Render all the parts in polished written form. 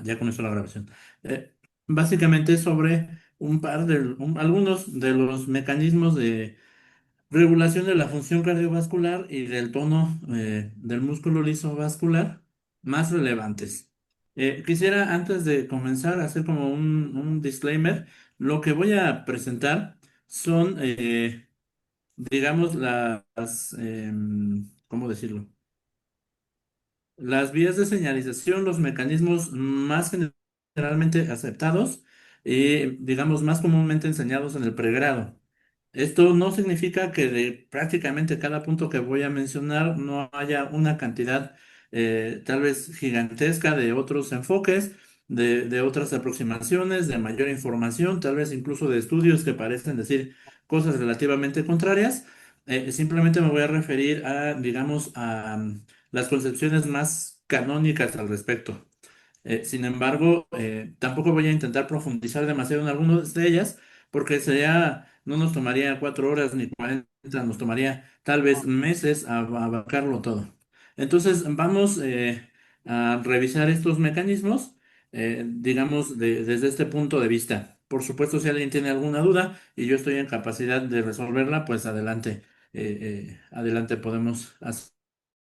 ya comenzó la grabación. Eh, Básicamente sobre algunos de los mecanismos de regulación de la función cardiovascular y del tono del músculo liso vascular más relevantes. Quisiera antes de comenzar hacer como un disclaimer. Lo que voy a presentar son, digamos, ¿cómo decirlo? Las vías de señalización, los mecanismos más generalmente aceptados y, digamos, más comúnmente enseñados en el pregrado. Esto no significa que de prácticamente cada punto que voy a mencionar no haya una cantidad tal vez gigantesca de otros enfoques, de otras aproximaciones, de mayor información, tal vez incluso de estudios que parecen decir cosas relativamente contrarias. Simplemente me voy a referir a, digamos, a las concepciones más canónicas al respecto. Sin embargo, tampoco voy a intentar profundizar demasiado en algunas de ellas, porque no nos tomaría 4 horas ni 40, nos tomaría tal vez meses abarcarlo todo. Entonces, vamos a revisar estos mecanismos, digamos, desde este punto de vista. Por supuesto, si alguien tiene alguna duda y yo estoy en capacidad de resolverla, pues adelante, adelante podemos hacer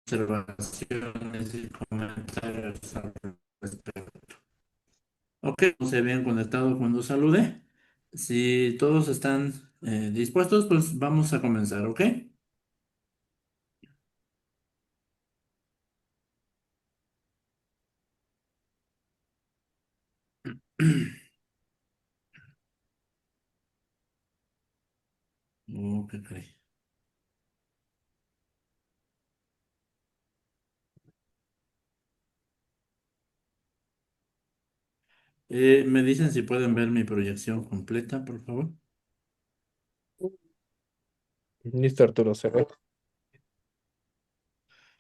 observaciones y comentarios al respecto. Ok, se habían conectado cuando saludé. Si todos están dispuestos, pues vamos a comenzar, ¿ok? Ok, ok. ¿Me dicen si pueden ver mi proyección completa, por favor? Listo, Arturo, se ve.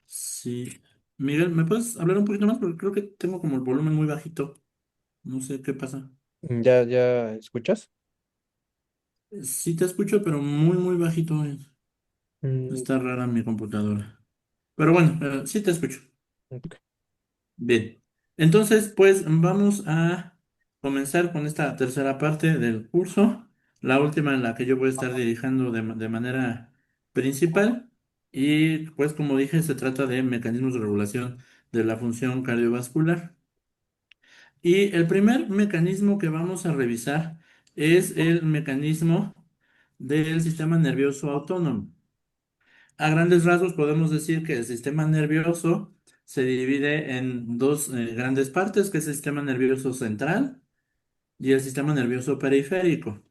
Sí. Miguel, ¿me puedes hablar un poquito más? Porque creo que tengo como el volumen muy bajito. No sé qué pasa. ¿Ya escuchas? Sí te escucho, pero muy, muy bajito. Mm, Está rara mi computadora. Pero bueno, sí te escucho. ok. Bien, entonces pues vamos a comenzar con esta tercera parte del curso, la última en la que yo voy a estar dirigiendo de manera principal. Y pues como dije, se trata de mecanismos de regulación de la función cardiovascular. Y el primer mecanismo que vamos a revisar es el mecanismo del sistema nervioso autónomo. A grandes rasgos podemos decir que el sistema nervioso se divide en dos grandes partes, que es el sistema nervioso central y el sistema nervioso periférico.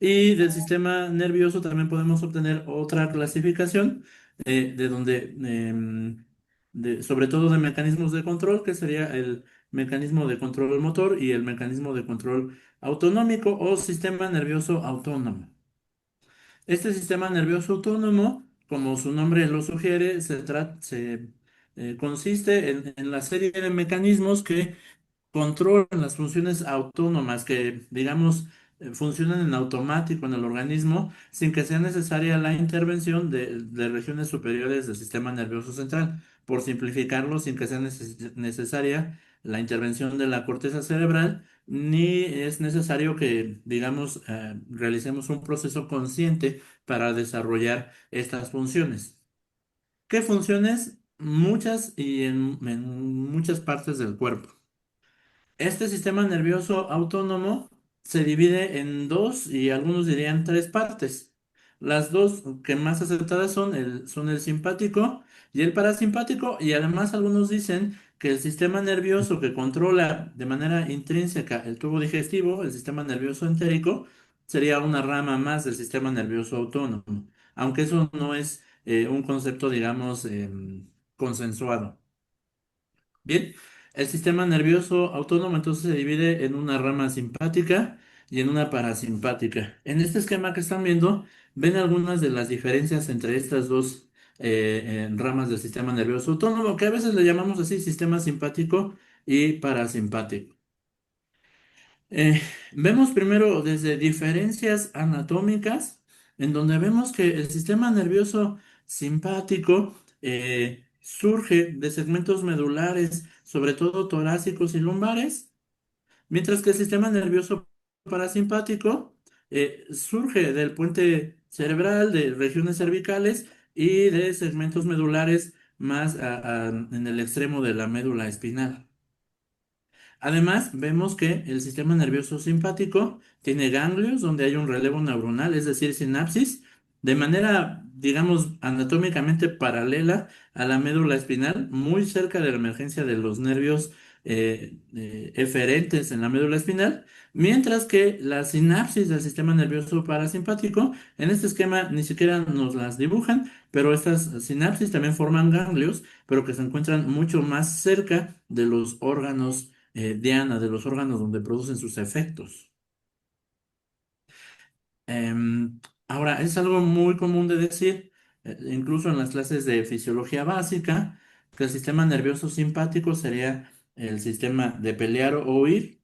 Y del sistema nervioso también podemos obtener otra clasificación de donde, sobre todo de mecanismos de control, que sería el mecanismo de control motor y el mecanismo de control autonómico o sistema nervioso autónomo. Este sistema nervioso autónomo, como su nombre lo sugiere, consiste en la serie de mecanismos que controlan las funciones autónomas que, digamos, funcionan en automático en el organismo sin que sea necesaria la intervención de regiones superiores del sistema nervioso central. Por simplificarlo, sin que sea necesaria la intervención de la corteza cerebral, ni es necesario que, digamos, realicemos un proceso consciente para desarrollar estas funciones. ¿Qué funciones? Muchas y en muchas partes del cuerpo. Este sistema nervioso autónomo se divide en dos y algunos dirían tres partes. Las dos que más aceptadas son el simpático y el parasimpático, y además algunos dicen que el sistema nervioso que controla de manera intrínseca el tubo digestivo, el sistema nervioso entérico, sería una rama más del sistema nervioso autónomo, aunque eso no es un concepto, digamos, consensuado. Bien, el sistema nervioso autónomo entonces se divide en una rama simpática y en una parasimpática. En este esquema que están viendo, ven algunas de las diferencias entre estas dos ramas del sistema nervioso autónomo, que a veces le llamamos así sistema simpático y parasimpático. Eh, Vemos primero desde diferencias anatómicas, en donde vemos que el sistema nervioso simpático surge de segmentos medulares, sobre todo torácicos y lumbares, mientras que el sistema nervioso parasimpático surge del puente cerebral, de regiones cervicales y de segmentos medulares más en el extremo de la médula espinal. Además, vemos que el sistema nervioso simpático tiene ganglios donde hay un relevo neuronal, es decir, sinapsis, de manera, digamos, anatómicamente paralela a la médula espinal, muy cerca de la emergencia de los nervios eferentes en la médula espinal, mientras que la sinapsis del sistema nervioso parasimpático, en este esquema ni siquiera nos las dibujan, pero estas sinapsis también forman ganglios, pero que se encuentran mucho más cerca de los órganos diana, de los órganos donde producen sus efectos. Ahora, es algo muy común de decir, incluso en las clases de fisiología básica, que el sistema nervioso simpático sería el sistema de pelear o huir,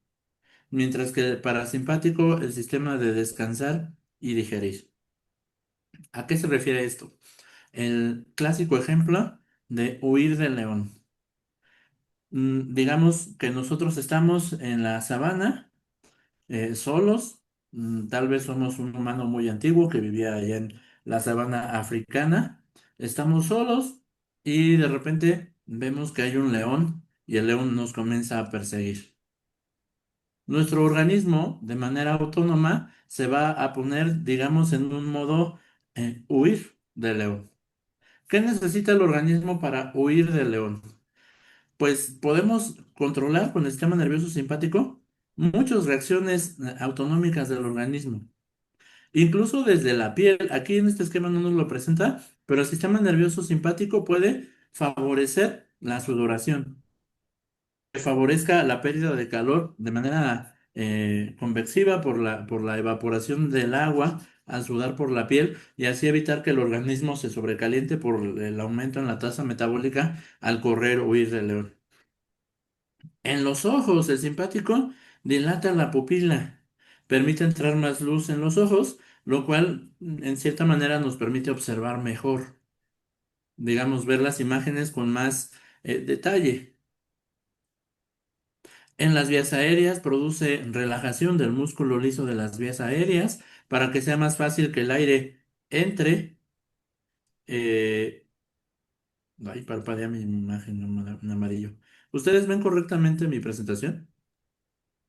mientras que el parasimpático el sistema de descansar y digerir. ¿A qué se refiere esto? El clásico ejemplo de huir del león. Digamos que nosotros estamos en la sabana solos. Tal vez somos un humano muy antiguo que vivía allá en la sabana africana. Estamos solos y de repente vemos que hay un león y el león nos comienza a perseguir. Nuestro organismo, de manera autónoma, se va a poner, digamos, en un modo huir del león. ¿Qué necesita el organismo para huir del león? Pues podemos controlar con el sistema nervioso simpático muchas reacciones autonómicas del organismo, incluso desde la piel. Aquí en este esquema no nos lo presenta, pero el sistema nervioso simpático puede favorecer la sudoración, que favorezca la pérdida de calor de manera convexiva por la evaporación del agua al sudar por la piel y así evitar que el organismo se sobrecaliente por el aumento en la tasa metabólica al correr o huir del león. En los ojos, el simpático dilata la pupila, permite entrar más luz en los ojos, lo cual en cierta manera nos permite observar mejor, digamos, ver las imágenes con más detalle. En las vías aéreas produce relajación del músculo liso de las vías aéreas para que sea más fácil que el aire entre. eh, Ahí parpadea mi imagen en amarillo. ¿Ustedes ven correctamente mi presentación?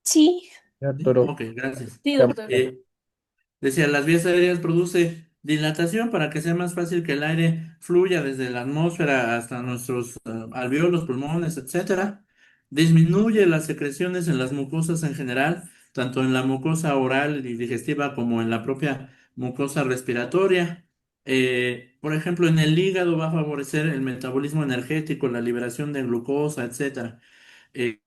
Sí, Sí, Arturo, ok, gracias. sí, doctor. cámara. Eh, Decía, las vías aéreas produce dilatación para que sea más fácil que el aire fluya desde la atmósfera hasta nuestros alvéolos, pulmones, etcétera. Disminuye las secreciones en las mucosas en general, tanto en la mucosa oral y digestiva como en la propia mucosa respiratoria. Por ejemplo, en el hígado va a favorecer el metabolismo energético, la liberación de glucosa, etcétera. Eh,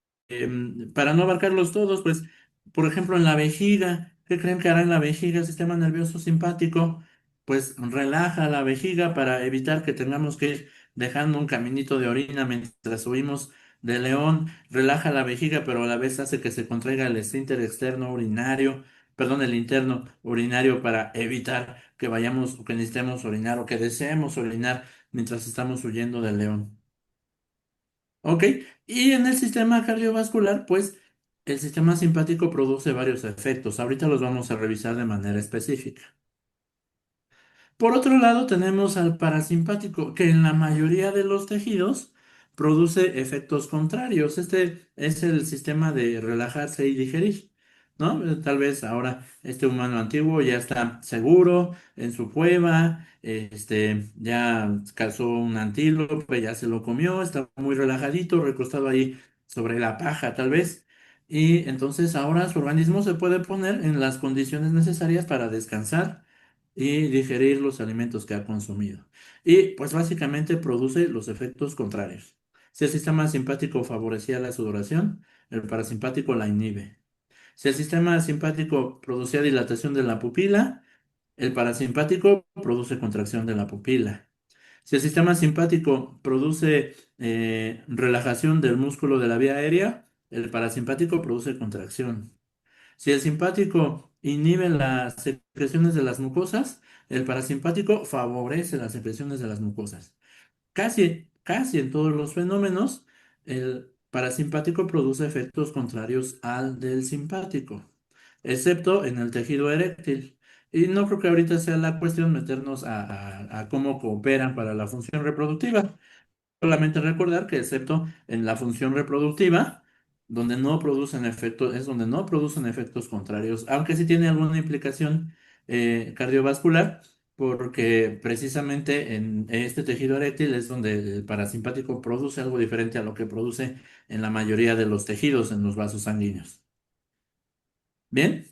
para no abarcarlos todos, pues, por ejemplo, en la vejiga, ¿qué creen que hará en la vejiga el sistema nervioso simpático? Pues relaja la vejiga para evitar que tengamos que ir dejando un caminito de orina mientras huimos del león, relaja la vejiga, pero a la vez hace que se contraiga el esfínter externo urinario, perdón, el interno urinario para evitar que vayamos o que necesitemos orinar o que deseemos orinar mientras estamos huyendo del león. Ok, y en el sistema cardiovascular, pues el sistema simpático produce varios efectos. Ahorita los vamos a revisar de manera específica. Por otro lado, tenemos al parasimpático, que en la mayoría de los tejidos produce efectos contrarios. Este es el sistema de relajarse y digerir, ¿no? Tal vez ahora este humano antiguo ya está seguro en su cueva, ya cazó un antílope, ya se lo comió, está muy relajadito, recostado ahí sobre la paja, tal vez. Y entonces ahora su organismo se puede poner en las condiciones necesarias para descansar y digerir los alimentos que ha consumido. Y pues básicamente produce los efectos contrarios. Si el sistema simpático favorecía la sudoración, el parasimpático la inhibe. Si el sistema simpático producía dilatación de la pupila, el parasimpático produce contracción de la pupila. Si el sistema simpático produce relajación del músculo de la vía aérea, el parasimpático produce contracción. Si el simpático inhibe las secreciones de las mucosas, el parasimpático favorece las secreciones de las mucosas. Casi casi en todos los fenómenos, el parasimpático produce efectos contrarios al del simpático, excepto en el tejido eréctil. Y no creo que ahorita sea la cuestión meternos a cómo cooperan para la función reproductiva. Solamente recordar que excepto en la función reproductiva, donde no producen efectos, es donde no producen efectos contrarios, aunque sí tiene alguna implicación cardiovascular, porque precisamente en este tejido eréctil es donde el parasimpático produce algo diferente a lo que produce en la mayoría de los tejidos en los vasos sanguíneos. Bien.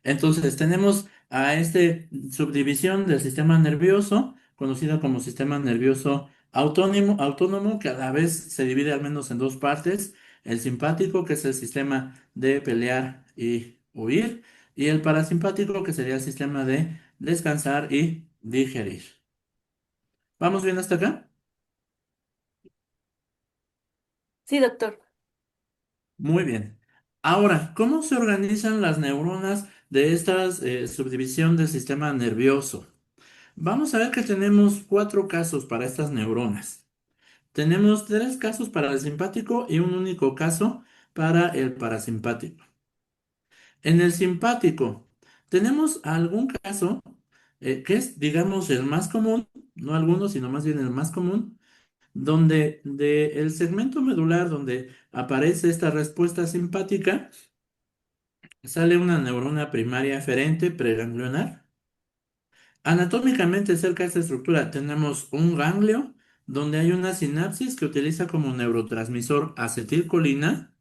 Entonces, tenemos a esta subdivisión del sistema nervioso, conocida como sistema nervioso autónomo, que a la vez se divide al menos en dos partes: el simpático, que es el sistema de pelear y huir, y el parasimpático, que sería el sistema de descansar y digerir. ¿Vamos bien hasta acá? Sí, doctor. Muy bien. Ahora, ¿cómo se organizan las neuronas de esta subdivisión del sistema nervioso? Vamos a ver que tenemos cuatro casos para estas neuronas. Tenemos tres casos para el simpático y un único caso para el parasimpático. En el simpático, tenemos algún caso que es, digamos, el más común, no algunos, sino más bien el más común, donde el segmento medular donde aparece esta respuesta simpática, sale una neurona primaria eferente preganglionar. Anatómicamente, cerca de esta estructura tenemos un ganglio donde hay una sinapsis que utiliza como neurotransmisor acetilcolina.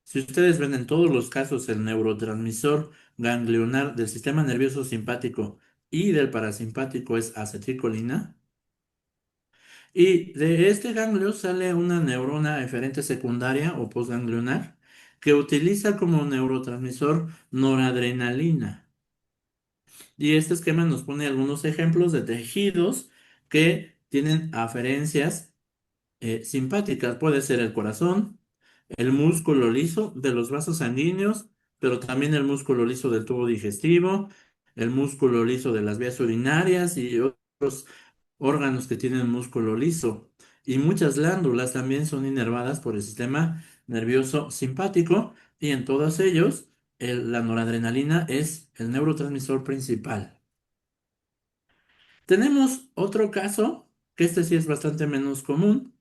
Si ustedes ven en todos los casos el neurotransmisor ganglionar del sistema nervioso simpático y del parasimpático es acetilcolina. Y de este ganglio sale una neurona eferente secundaria o postganglionar que utiliza como neurotransmisor noradrenalina. Y este esquema nos pone algunos ejemplos de tejidos que tienen aferencias simpáticas. Puede ser el corazón, el músculo liso de los vasos sanguíneos, pero también el músculo liso del tubo digestivo, el músculo liso de las vías urinarias y otros órganos que tienen músculo liso. Y muchas glándulas también son inervadas por el sistema nervioso simpático y en todos ellos la noradrenalina es el neurotransmisor principal. Tenemos otro caso, que este sí es bastante menos común,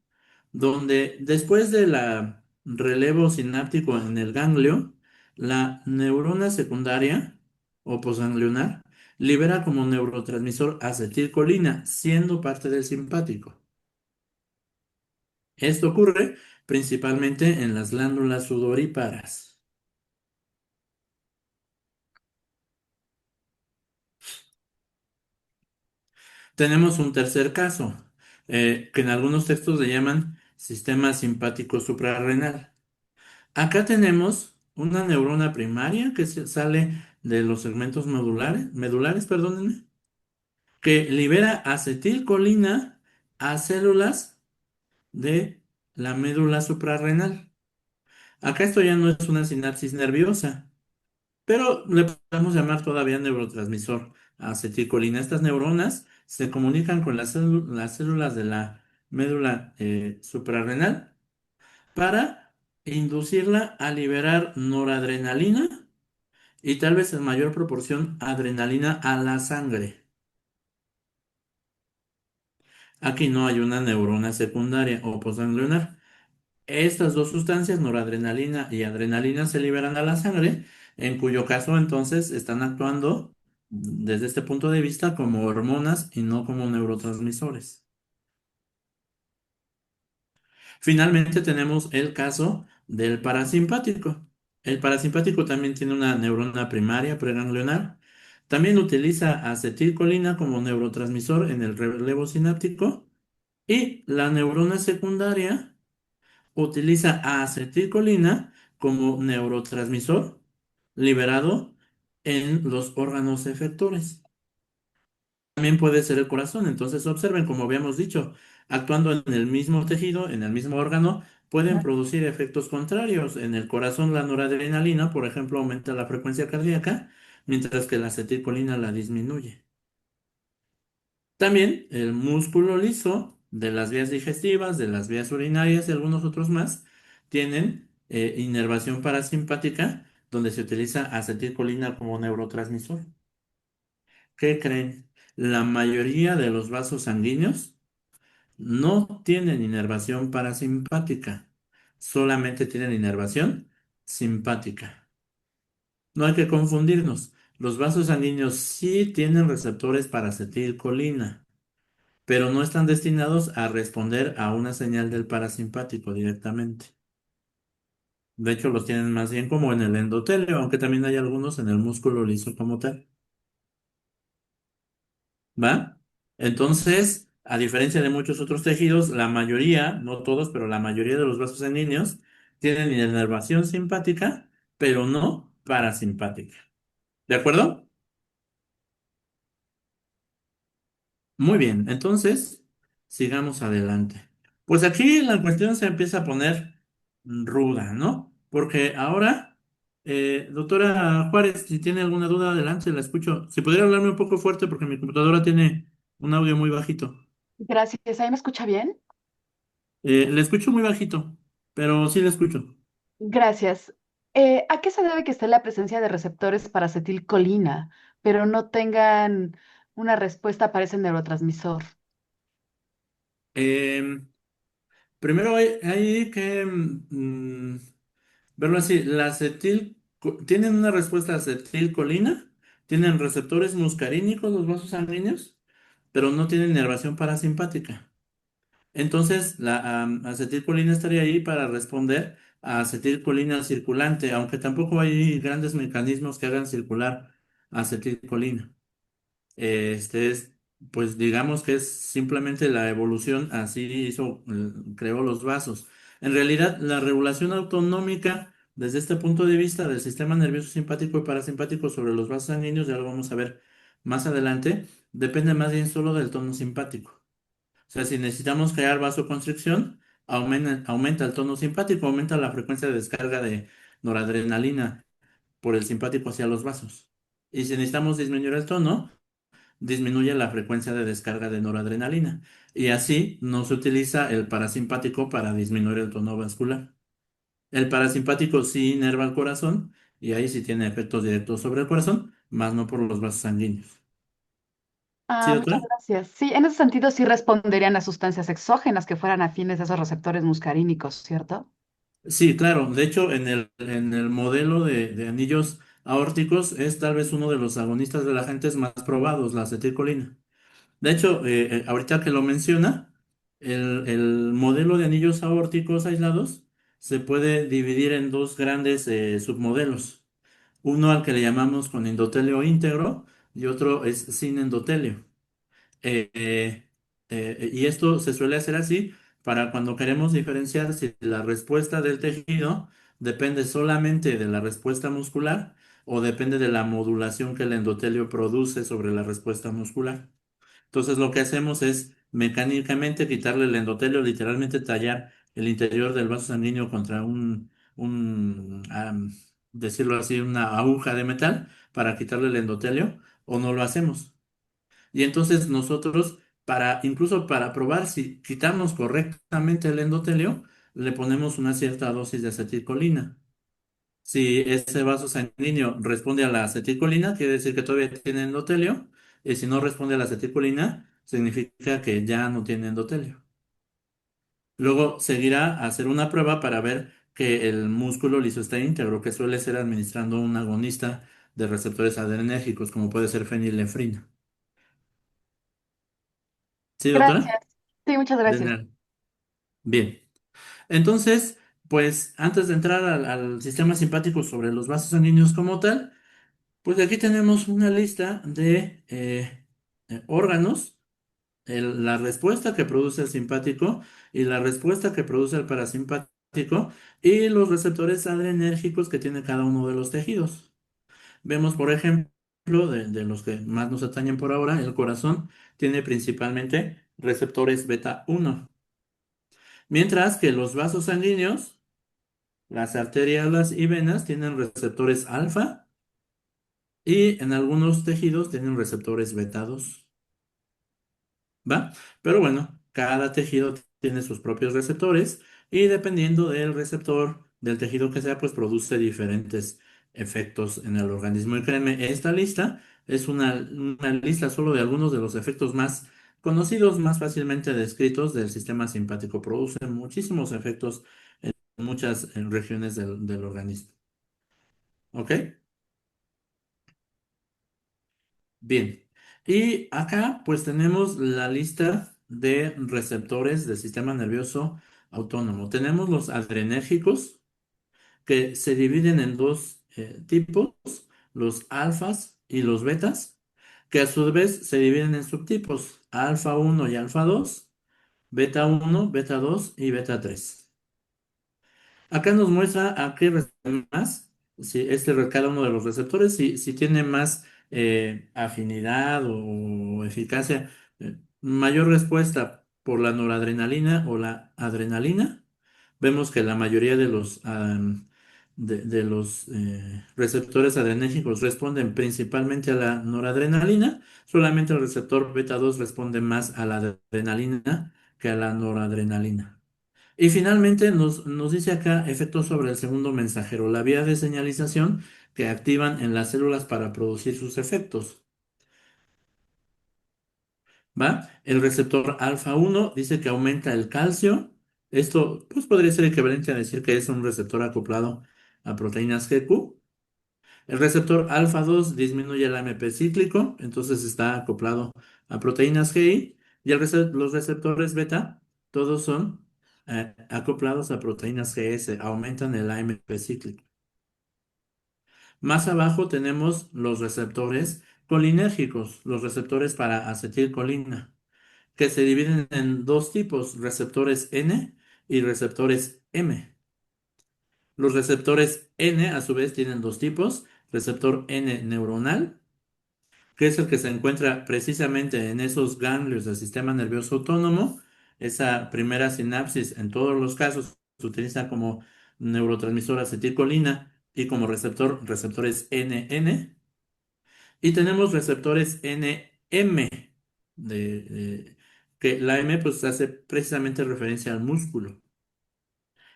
donde después de la relevo sináptico en el ganglio, la neurona secundaria o posganglionar libera como neurotransmisor acetilcolina, siendo parte del simpático. Esto ocurre principalmente en las glándulas sudoríparas. Tenemos un tercer caso, que en algunos textos le llaman sistema simpático suprarrenal. Acá tenemos una neurona primaria que sale de los segmentos medulares, perdónenme, que libera acetilcolina a células de la médula suprarrenal. Acá esto ya no es una sinapsis nerviosa, pero le podemos llamar todavía neurotransmisor a acetilcolina. Estas neuronas se comunican con las células de la médula suprarrenal para inducirla a liberar noradrenalina y tal vez en mayor proporción adrenalina a la sangre. Aquí no hay una neurona secundaria o postganglionar. Estas dos sustancias, noradrenalina y adrenalina, se liberan a la sangre, en cuyo caso entonces están actuando desde este punto de vista como hormonas y no como neurotransmisores. Finalmente tenemos el caso del parasimpático. El parasimpático también tiene una neurona primaria preganglionar. También utiliza acetilcolina como neurotransmisor en el relevo sináptico. Y la neurona secundaria utiliza acetilcolina como neurotransmisor liberado en los órganos efectores. También puede ser el corazón. Entonces observen, como habíamos dicho, actuando en el mismo tejido, en el mismo órgano, pueden producir efectos contrarios. En el corazón, la noradrenalina, por ejemplo, aumenta la frecuencia cardíaca, mientras que la acetilcolina la disminuye. También el músculo liso de las vías digestivas, de las vías urinarias y algunos otros más, tienen inervación parasimpática, donde se utiliza acetilcolina como neurotransmisor. ¿Qué creen? La mayoría de los vasos sanguíneos no tienen inervación parasimpática, solamente tienen inervación simpática. No hay que confundirnos. Los vasos sanguíneos sí tienen receptores para acetilcolina, pero no están destinados a responder a una señal del parasimpático directamente. De hecho, los tienen más bien como en el endotelio, aunque también hay algunos en el músculo liso como tal. ¿Va? Entonces, a diferencia de muchos otros tejidos, la mayoría, no todos, pero la mayoría de los vasos sanguíneos tienen inervación simpática, pero no parasimpática. ¿De acuerdo? Muy bien, entonces, sigamos adelante. Pues aquí la cuestión se empieza a poner ruda, ¿no? Porque ahora, doctora Juárez, si tiene alguna duda, adelante, la escucho. Si pudiera hablarme un poco fuerte porque mi computadora tiene un audio muy bajito. Gracias. ¿Ahí me escucha bien? Le escucho muy bajito, pero sí le escucho. Gracias. ¿A qué se debe que esté la presencia de receptores para acetilcolina, pero no tengan una respuesta para ese neurotransmisor? Em, Primero hay que verlo así. Tienen una respuesta acetilcolina, tienen receptores muscarínicos los vasos sanguíneos, pero no tienen inervación parasimpática. Entonces, la acetilcolina estaría ahí para responder a acetilcolina circulante, aunque tampoco hay grandes mecanismos que hagan circular acetilcolina. Este es, pues digamos que es simplemente la evolución, así hizo, creó los vasos. En realidad, la regulación autonómica, desde este punto de vista del sistema nervioso simpático y parasimpático sobre los vasos sanguíneos, ya lo vamos a ver más adelante, depende más bien solo del tono simpático. O sea, si necesitamos crear vasoconstricción, aumenta el tono simpático, aumenta la frecuencia de descarga de noradrenalina por el simpático hacia los vasos. Y si necesitamos disminuir el tono, disminuye la frecuencia de descarga de noradrenalina. Y así no se utiliza el parasimpático para disminuir el tono vascular. El parasimpático sí inerva el corazón y ahí sí tiene efectos directos sobre el corazón, más no por los vasos sanguíneos. ¿Sí, Muchas doctora? gracias. Sí, en ese sentido sí responderían a sustancias exógenas que fueran afines a esos receptores muscarínicos, ¿cierto? Sí, claro. De hecho, en el modelo de anillos aórticos es tal vez uno de los agonistas de la gente más probados, la acetilcolina. De hecho, ahorita que lo menciona, el modelo de anillos aórticos aislados se puede dividir en dos grandes submodelos. Uno al que le llamamos con endotelio íntegro y otro es sin endotelio. Eh, eh, y esto se suele hacer así para cuando queremos diferenciar si la respuesta del tejido depende solamente de la respuesta muscular o depende de la modulación que el endotelio produce sobre la respuesta muscular. Entonces lo que hacemos es mecánicamente quitarle el endotelio, literalmente tallar el interior del vaso sanguíneo contra decirlo así, una aguja de metal para quitarle el endotelio o no lo hacemos. Y entonces nosotros, incluso para probar si quitamos correctamente el endotelio, le ponemos una cierta dosis de acetilcolina. Si ese vaso sanguíneo responde a la acetilcolina, quiere decir que todavía tiene endotelio, y si no responde a la acetilcolina, significa que ya no tiene endotelio. Luego seguirá a hacer una prueba para ver que el músculo liso está íntegro, que suele ser administrando un agonista de receptores adrenérgicos, como puede ser fenilefrina. ¿Sí, doctora? Gracias. Sí, muchas De gracias. nada. Bien. Entonces, pues antes de entrar al sistema simpático sobre los vasos sanguíneos como tal, pues aquí tenemos una lista de órganos, la respuesta que produce el simpático y la respuesta que produce el parasimpático y los receptores adrenérgicos que tiene cada uno de los tejidos. Vemos, por ejemplo, de los que más nos atañen por ahora, el corazón tiene principalmente receptores beta 1, mientras que los vasos sanguíneos, las arterias y venas tienen receptores alfa y en algunos tejidos tienen receptores beta 2. ¿Va? Pero bueno, Cada tejido tiene sus propios receptores y dependiendo del receptor del tejido que sea, pues produce diferentes efectos en el organismo. Y créanme, esta lista es una lista solo de algunos de los efectos más conocidos, más fácilmente descritos del sistema simpático. Produce muchísimos efectos en muchas regiones del organismo. ¿Ok? Bien. Y acá pues tenemos la lista de receptores del sistema nervioso autónomo. Tenemos los adrenérgicos que se dividen en dos tipos, los alfas y los betas, que a su vez se dividen en subtipos, alfa uno y alfa 2, beta uno, beta 2 y beta 3. Acá nos muestra a qué responde más, si cada uno de los receptores, si tiene más afinidad o eficacia, mayor respuesta por la noradrenalina o la adrenalina. Vemos que la mayoría de los receptores adrenérgicos responden principalmente a la noradrenalina, solamente el receptor beta 2 responde más a la adrenalina que a la noradrenalina. Y finalmente nos dice acá efectos sobre el segundo mensajero, la vía de señalización que activan en las células para producir sus efectos. ¿Va? El receptor alfa uno dice que aumenta el calcio. Esto pues, podría ser equivalente a decir que es un receptor acoplado a proteínas GQ. El receptor alfa 2 disminuye el AMP cíclico, entonces está acoplado a proteínas GI. Y los receptores beta, todos son acoplados a proteínas GS, aumentan el AMP cíclico. Más abajo tenemos los receptores colinérgicos, los receptores para acetilcolina, que se dividen en dos tipos, receptores N y receptores M. Los receptores N a su vez tienen dos tipos, receptor N neuronal, que es el que se encuentra precisamente en esos ganglios del sistema nervioso autónomo. Esa primera sinapsis en todos los casos se utiliza como neurotransmisor acetilcolina y como receptores NN. Y tenemos receptores NM, que la M pues hace precisamente referencia al músculo,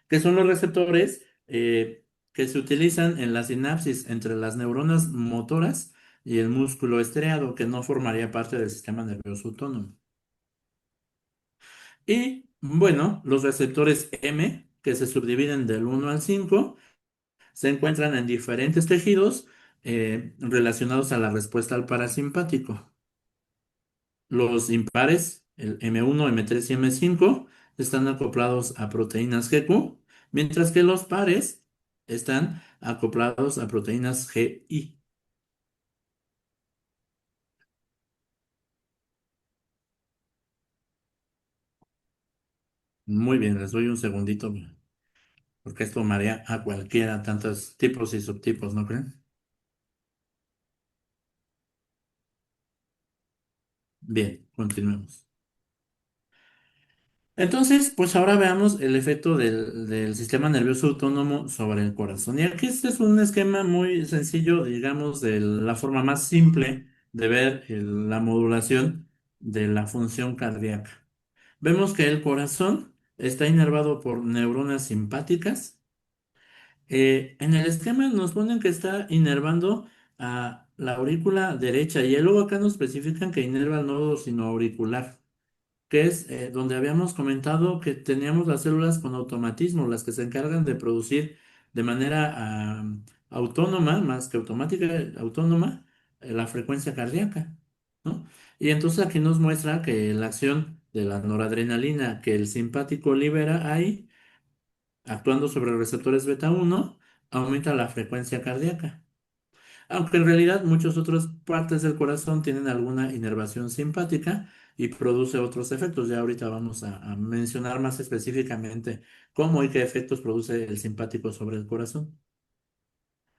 que son los receptores que se utilizan en la sinapsis entre las neuronas motoras y el músculo estriado, que no formaría parte del sistema nervioso autónomo. Y bueno, los receptores M, que se subdividen del 1 al 5, se encuentran en diferentes tejidos relacionados a la respuesta al parasimpático. Los impares, el M1, M3 y M5, están acoplados a proteínas GQ, mientras que los pares están acoplados a proteínas GI. Muy bien, les doy un segundito, porque esto marea a cualquiera, tantos tipos y subtipos, ¿no creen? Bien, continuemos. Entonces, pues ahora veamos el efecto del sistema nervioso autónomo sobre el corazón. Y aquí este es un esquema muy sencillo, digamos, de la forma más simple de ver la modulación de la función cardíaca. Vemos que el corazón está inervado por neuronas simpáticas. En el esquema nos ponen que está inervando a la aurícula derecha y luego acá nos especifican que inerva el nodo sinoauricular, que es donde habíamos comentado que teníamos las células con automatismo, las que se encargan de producir de manera autónoma, más que automática, autónoma, la frecuencia cardíaca, ¿no? Y entonces aquí nos muestra que la acción de la noradrenalina que el simpático libera ahí, actuando sobre receptores beta uno, aumenta la frecuencia cardíaca. Aunque en realidad muchas otras partes del corazón tienen alguna inervación simpática y produce otros efectos. Ya ahorita vamos a mencionar más específicamente cómo y qué efectos produce el simpático sobre el corazón.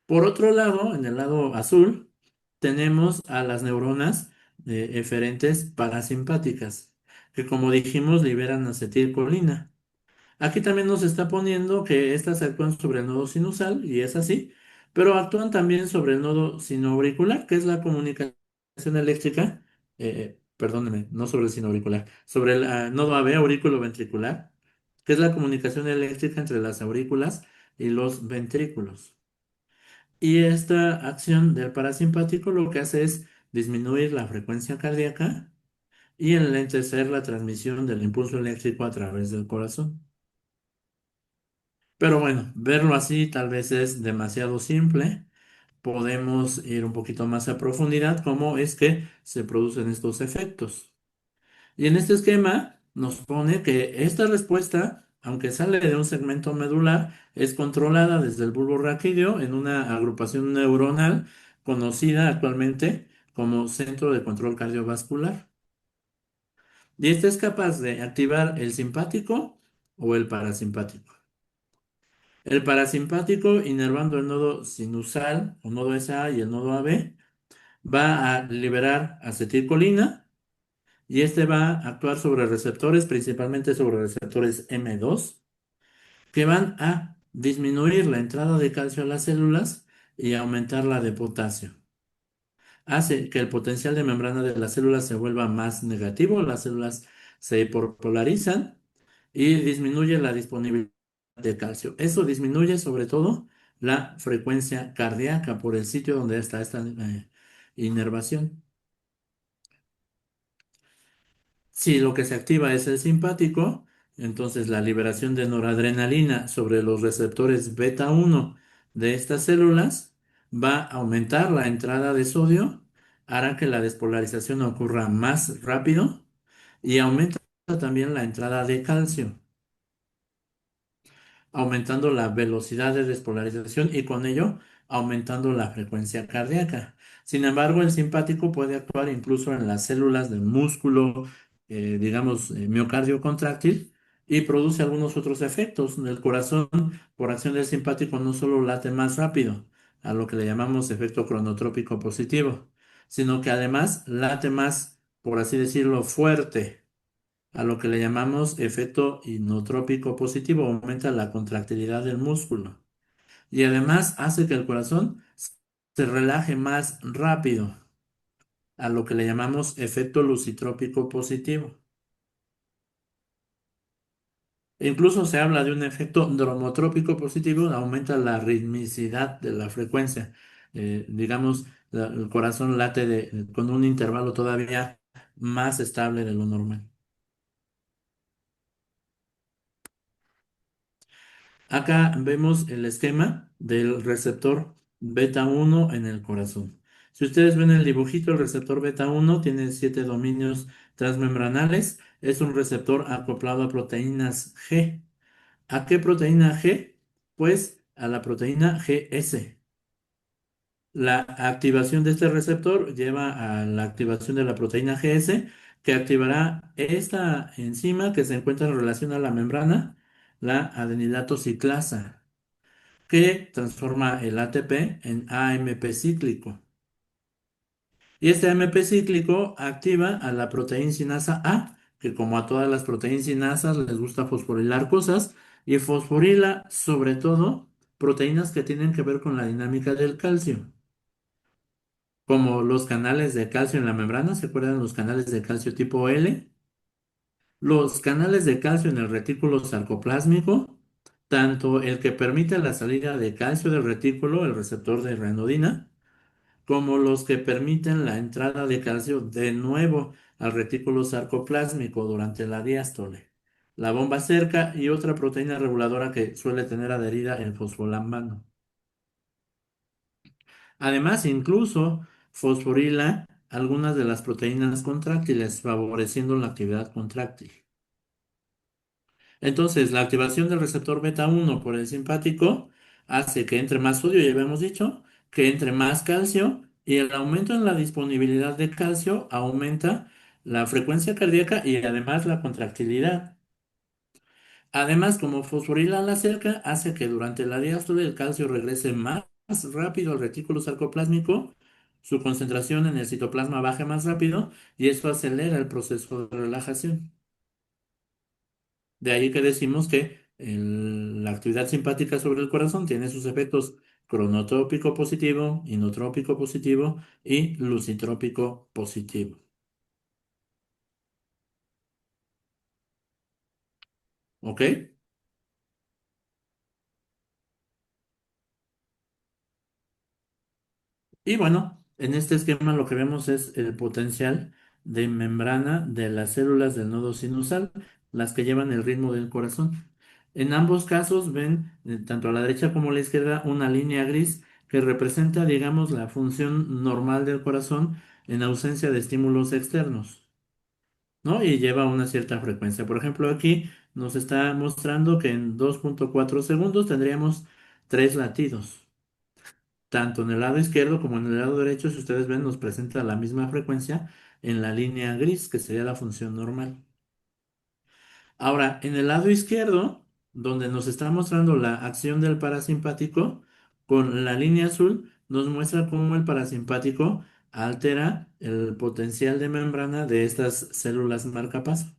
Por otro lado, en el lado azul, tenemos a las neuronas eferentes parasimpáticas, que como dijimos liberan acetilcolina. Aquí también nos está poniendo que estas actúan sobre el nodo sinusal, y es así, pero actúan también sobre el nodo sinoauricular, que es la comunicación eléctrica perdóneme, no sobre el sino auricular, sobre el nodo AB aurículo-ventricular, que es la comunicación eléctrica entre las aurículas y los ventrículos. Y esta acción del parasimpático lo que hace es disminuir la frecuencia cardíaca y enlentecer la transmisión del impulso eléctrico a través del corazón. Pero bueno, verlo así tal vez es demasiado simple. Podemos ir un poquito más a profundidad, cómo es que se producen estos efectos. Y en este esquema nos pone que esta respuesta, aunque sale de un segmento medular, es controlada desde el bulbo raquídeo en una agrupación neuronal conocida actualmente como Centro de Control Cardiovascular. Y este es capaz de activar el simpático o el parasimpático. El parasimpático, inervando el nodo sinusal o nodo SA y el nodo AB, va a liberar acetilcolina y este va a actuar sobre receptores, principalmente sobre receptores M2, que van a disminuir la entrada de calcio a las células y aumentar la de potasio. Hace que el potencial de membrana de las células se vuelva más negativo, las células se hiperpolarizan y disminuye la disponibilidad de calcio. Eso disminuye sobre todo la frecuencia cardíaca por el sitio donde está esta inervación. Si lo que se activa es el simpático, entonces la liberación de noradrenalina sobre los receptores beta 1 de estas células va a aumentar la entrada de sodio, hará que la despolarización ocurra más rápido y aumenta también la entrada de calcio, aumentando la velocidad de despolarización y con ello aumentando la frecuencia cardíaca. Sin embargo, el simpático puede actuar incluso en las células del músculo, digamos, miocardio contráctil y produce algunos otros efectos. El corazón, por acción del simpático, no solo late más rápido, a lo que le llamamos efecto cronotrópico positivo, sino que además late más, por así decirlo, fuerte, a lo que le llamamos efecto inotrópico positivo, aumenta la contractilidad del músculo y además hace que el corazón se relaje más rápido, a lo que le llamamos efecto lucitrópico positivo. E incluso se habla de un efecto dromotrópico positivo, aumenta la ritmicidad de la frecuencia. Digamos, el corazón late con un intervalo todavía más estable de lo normal. Acá vemos el esquema del receptor beta 1 en el corazón. Si ustedes ven el dibujito, el receptor beta 1 tiene 7 dominios transmembranales. Es un receptor acoplado a proteínas G. ¿A qué proteína G? Pues a la proteína GS. La activación de este receptor lleva a la activación de la proteína GS, que activará esta enzima que se encuentra en relación a la membrana, la adenilato ciclasa, que transforma el ATP en AMP cíclico. Y este AMP cíclico activa a la proteincinasa A, que como a todas las proteincinasas les gusta fosforilar cosas, y fosforila sobre todo proteínas que tienen que ver con la dinámica del calcio, como los canales de calcio en la membrana. ¿Se acuerdan los canales de calcio tipo L? Los canales de calcio en el retículo sarcoplásmico, tanto el que permite la salida de calcio del retículo, el receptor de ranodina, como los que permiten la entrada de calcio de nuevo al retículo sarcoplásmico durante la diástole, la bomba cerca y otra proteína reguladora que suele tener adherida el fosfolambano. Además, incluso fosforila algunas de las proteínas contráctiles, favoreciendo la actividad contráctil. Entonces, la activación del receptor beta 1 por el simpático hace que entre más sodio, ya habíamos dicho, que entre más calcio, y el aumento en la disponibilidad de calcio aumenta la frecuencia cardíaca y además la contractilidad. Además, como fosforila la cerca, hace que durante la diástole el calcio regrese más rápido al retículo sarcoplásmico, su concentración en el citoplasma baje más rápido y eso acelera el proceso de relajación. De ahí que decimos que la actividad simpática sobre el corazón tiene sus efectos cronotrópico positivo, inotrópico positivo y lucitrópico positivo. ¿Ok? Y bueno, en este esquema lo que vemos es el potencial de membrana de las células del nodo sinusal, las que llevan el ritmo del corazón. En ambos casos ven, tanto a la derecha como a la izquierda, una línea gris que representa, digamos, la función normal del corazón en ausencia de estímulos externos, ¿no? Y lleva una cierta frecuencia. Por ejemplo, aquí nos está mostrando que en 2,4 segundos tendríamos 3 latidos. Tanto en el lado izquierdo como en el lado derecho, si ustedes ven, nos presenta la misma frecuencia en la línea gris, que sería la función normal. Ahora, en el lado izquierdo, donde nos está mostrando la acción del parasimpático, con la línea azul, nos muestra cómo el parasimpático altera el potencial de membrana de estas células marcapaso.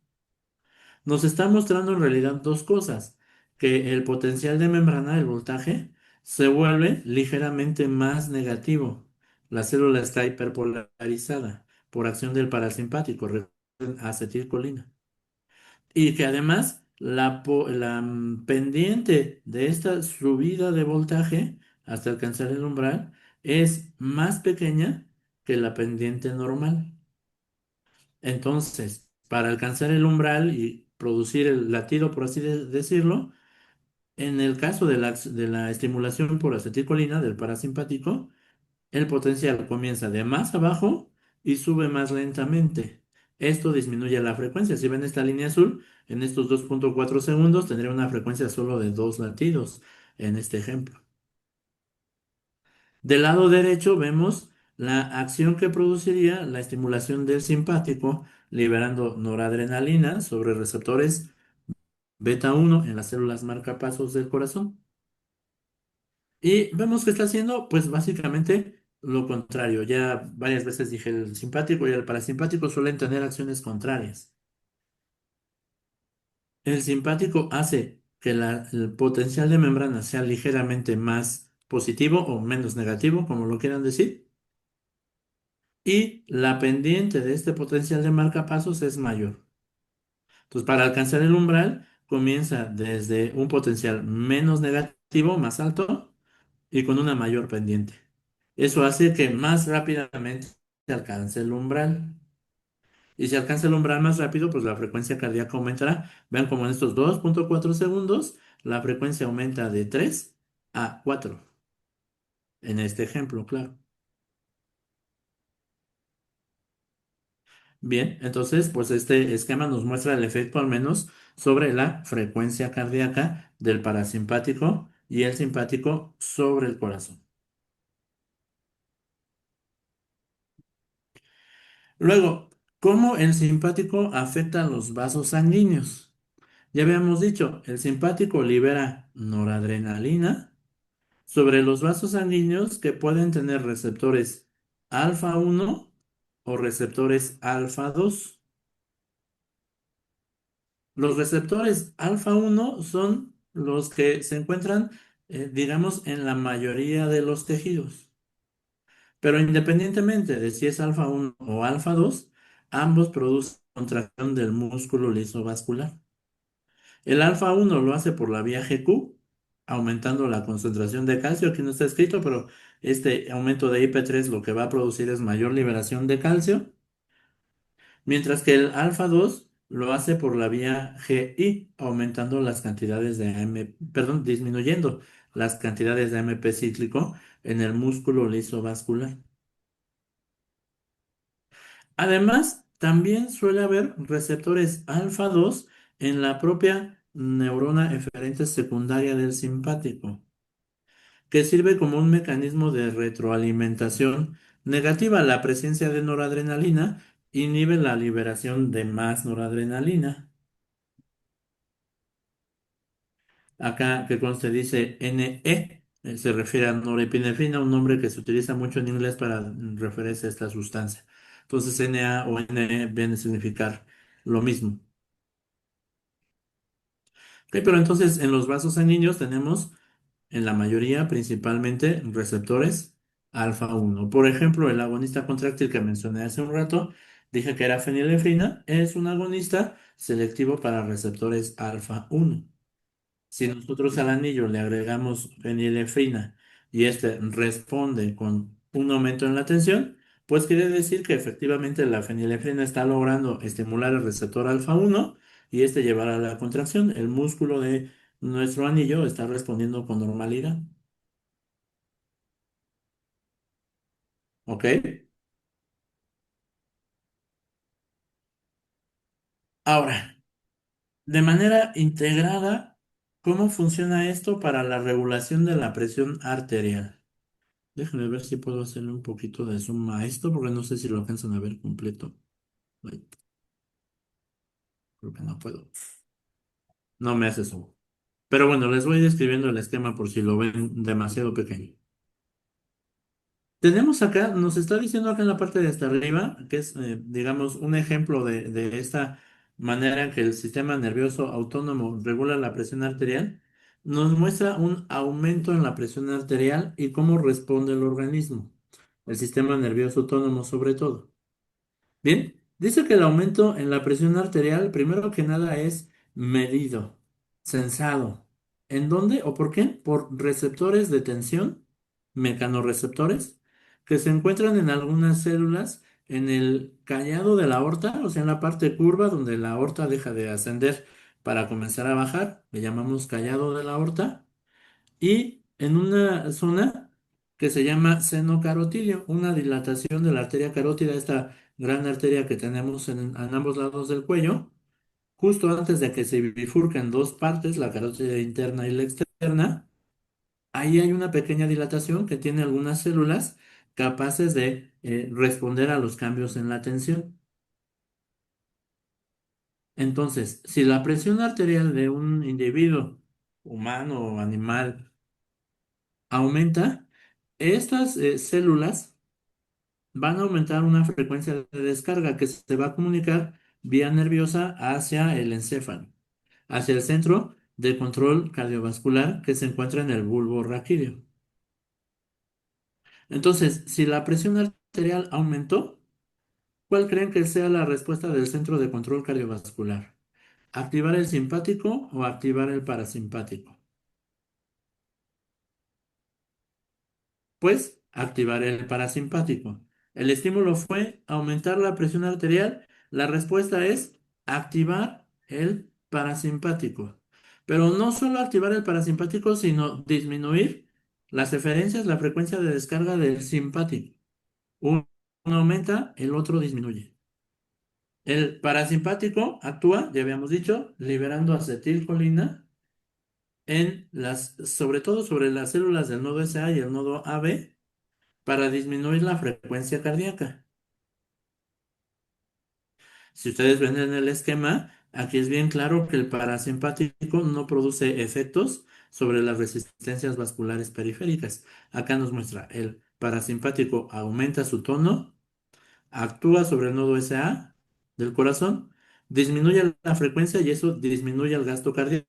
Nos está mostrando en realidad dos cosas, que el potencial de membrana, el voltaje, se vuelve ligeramente más negativo. La célula está hiperpolarizada por acción del parasimpático, recuerden, acetilcolina. Y que además la pendiente de esta subida de voltaje hasta alcanzar el umbral es más pequeña que la pendiente normal. Entonces, para alcanzar el umbral y producir el latido, por así decirlo, en el caso de la estimulación por acetilcolina del parasimpático, el potencial comienza de más abajo y sube más lentamente. Esto disminuye la frecuencia. Si ven esta línea azul, en estos 2,4 segundos tendría una frecuencia solo de 2 latidos en este ejemplo. Del lado derecho vemos la acción que produciría la estimulación del simpático, liberando noradrenalina sobre receptores beta 1 en las células marcapasos del corazón. Y vemos que está haciendo, pues básicamente lo contrario. Ya varias veces dije el simpático y el parasimpático suelen tener acciones contrarias. El simpático hace que el potencial de membrana sea ligeramente más positivo o menos negativo, como lo quieran decir. Y la pendiente de este potencial de marcapasos es mayor. Entonces, para alcanzar el umbral, comienza desde un potencial menos negativo, más alto, y con una mayor pendiente. Eso hace que más rápidamente se alcance el umbral. Y si alcanza el umbral más rápido, pues la frecuencia cardíaca aumentará. Vean como en estos 2,4 segundos, la frecuencia aumenta de 3 a 4. En este ejemplo, claro. Bien, entonces, pues este esquema nos muestra el efecto al menos sobre la frecuencia cardíaca del parasimpático y el simpático sobre el corazón. Luego, ¿cómo el simpático afecta a los vasos sanguíneos? Ya habíamos dicho, el simpático libera noradrenalina sobre los vasos sanguíneos que pueden tener receptores alfa 1 o receptores alfa 2. Los receptores alfa 1 son los que se encuentran, digamos, en la mayoría de los tejidos. Pero independientemente de si es alfa 1 o alfa 2, ambos producen contracción del músculo liso vascular. El alfa 1 lo hace por la vía GQ, aumentando la concentración de calcio. Aquí no está escrito, pero este aumento de IP3 lo que va a producir es mayor liberación de calcio. Mientras que el alfa 2 lo hace por la vía GI, aumentando las cantidades de perdón, disminuyendo las cantidades de AMP cíclico en el músculo liso vascular. Además, también suele haber receptores alfa 2 en la propia neurona eferente secundaria del simpático, que sirve como un mecanismo de retroalimentación negativa. La presencia de noradrenalina inhibe la liberación de más noradrenalina. Acá que conste dice NE, se refiere a norepinefrina, un nombre que se utiliza mucho en inglés para referirse a esta sustancia. Entonces NA o NE viene a significar lo mismo. Ok, pero entonces en los vasos sanguíneos tenemos en la mayoría principalmente receptores alfa 1. Por ejemplo, el agonista contráctil que mencioné hace un rato Dije que era fenilefrina, es un agonista selectivo para receptores alfa 1. Si nosotros al anillo le agregamos fenilefrina y este responde con un aumento en la tensión, pues quiere decir que efectivamente la fenilefrina está logrando estimular el receptor alfa 1 y este llevará a la contracción. El músculo de nuestro anillo está respondiendo con normalidad. ¿Ok? Ahora, de manera integrada, ¿cómo funciona esto para la regulación de la presión arterial? Déjenme ver si puedo hacerle un poquito de zoom a esto, porque no sé si lo alcanzan a ver completo. Ay, creo que no puedo. No me hace zoom. Pero bueno, les voy describiendo el esquema por si lo ven demasiado pequeño. Tenemos acá, nos está diciendo acá en la parte de hasta arriba, que es, digamos, un ejemplo de esta manera en que el sistema nervioso autónomo regula la presión arterial. Nos muestra un aumento en la presión arterial y cómo responde el organismo, el sistema nervioso autónomo sobre todo. Bien, dice que el aumento en la presión arterial, primero que nada, es medido, sensado. ¿En dónde o por qué? Por receptores de tensión, mecanorreceptores, que se encuentran en algunas células en el callado de la aorta, o sea, en la parte curva donde la aorta deja de ascender para comenzar a bajar, le llamamos callado de la aorta y en una zona que se llama seno carotidio, una dilatación de la arteria carótida, esta gran arteria que tenemos en ambos lados del cuello, justo antes de que se bifurquen dos partes, la carótida interna y la externa, ahí hay una pequeña dilatación que tiene algunas células capaces de responder a los cambios en la tensión. Entonces, si la presión arterial de un individuo, humano o animal, aumenta, estas células van a aumentar una frecuencia de descarga que se va a comunicar vía nerviosa hacia el encéfalo, hacia el centro de control cardiovascular que se encuentra en el bulbo raquídeo. Entonces, si la presión arterial aumentó, ¿cuál creen que sea la respuesta del centro de control cardiovascular? ¿Activar el simpático o activar el parasimpático? Pues activar el parasimpático. El estímulo fue aumentar la presión arterial. La respuesta es activar el parasimpático. Pero no solo activar el parasimpático, sino disminuir las eferencias, la frecuencia de descarga del simpático. Uno aumenta, el otro disminuye. El parasimpático actúa, ya habíamos dicho, liberando acetilcolina sobre todo sobre las células del nodo SA y el nodo AB para disminuir la frecuencia cardíaca. Si ustedes ven en el esquema, aquí es bien claro que el parasimpático no produce efectos sobre las resistencias vasculares periféricas. Acá nos muestra el parasimpático aumenta su tono, actúa sobre el nodo SA del corazón, disminuye la frecuencia y eso disminuye el gasto cardíaco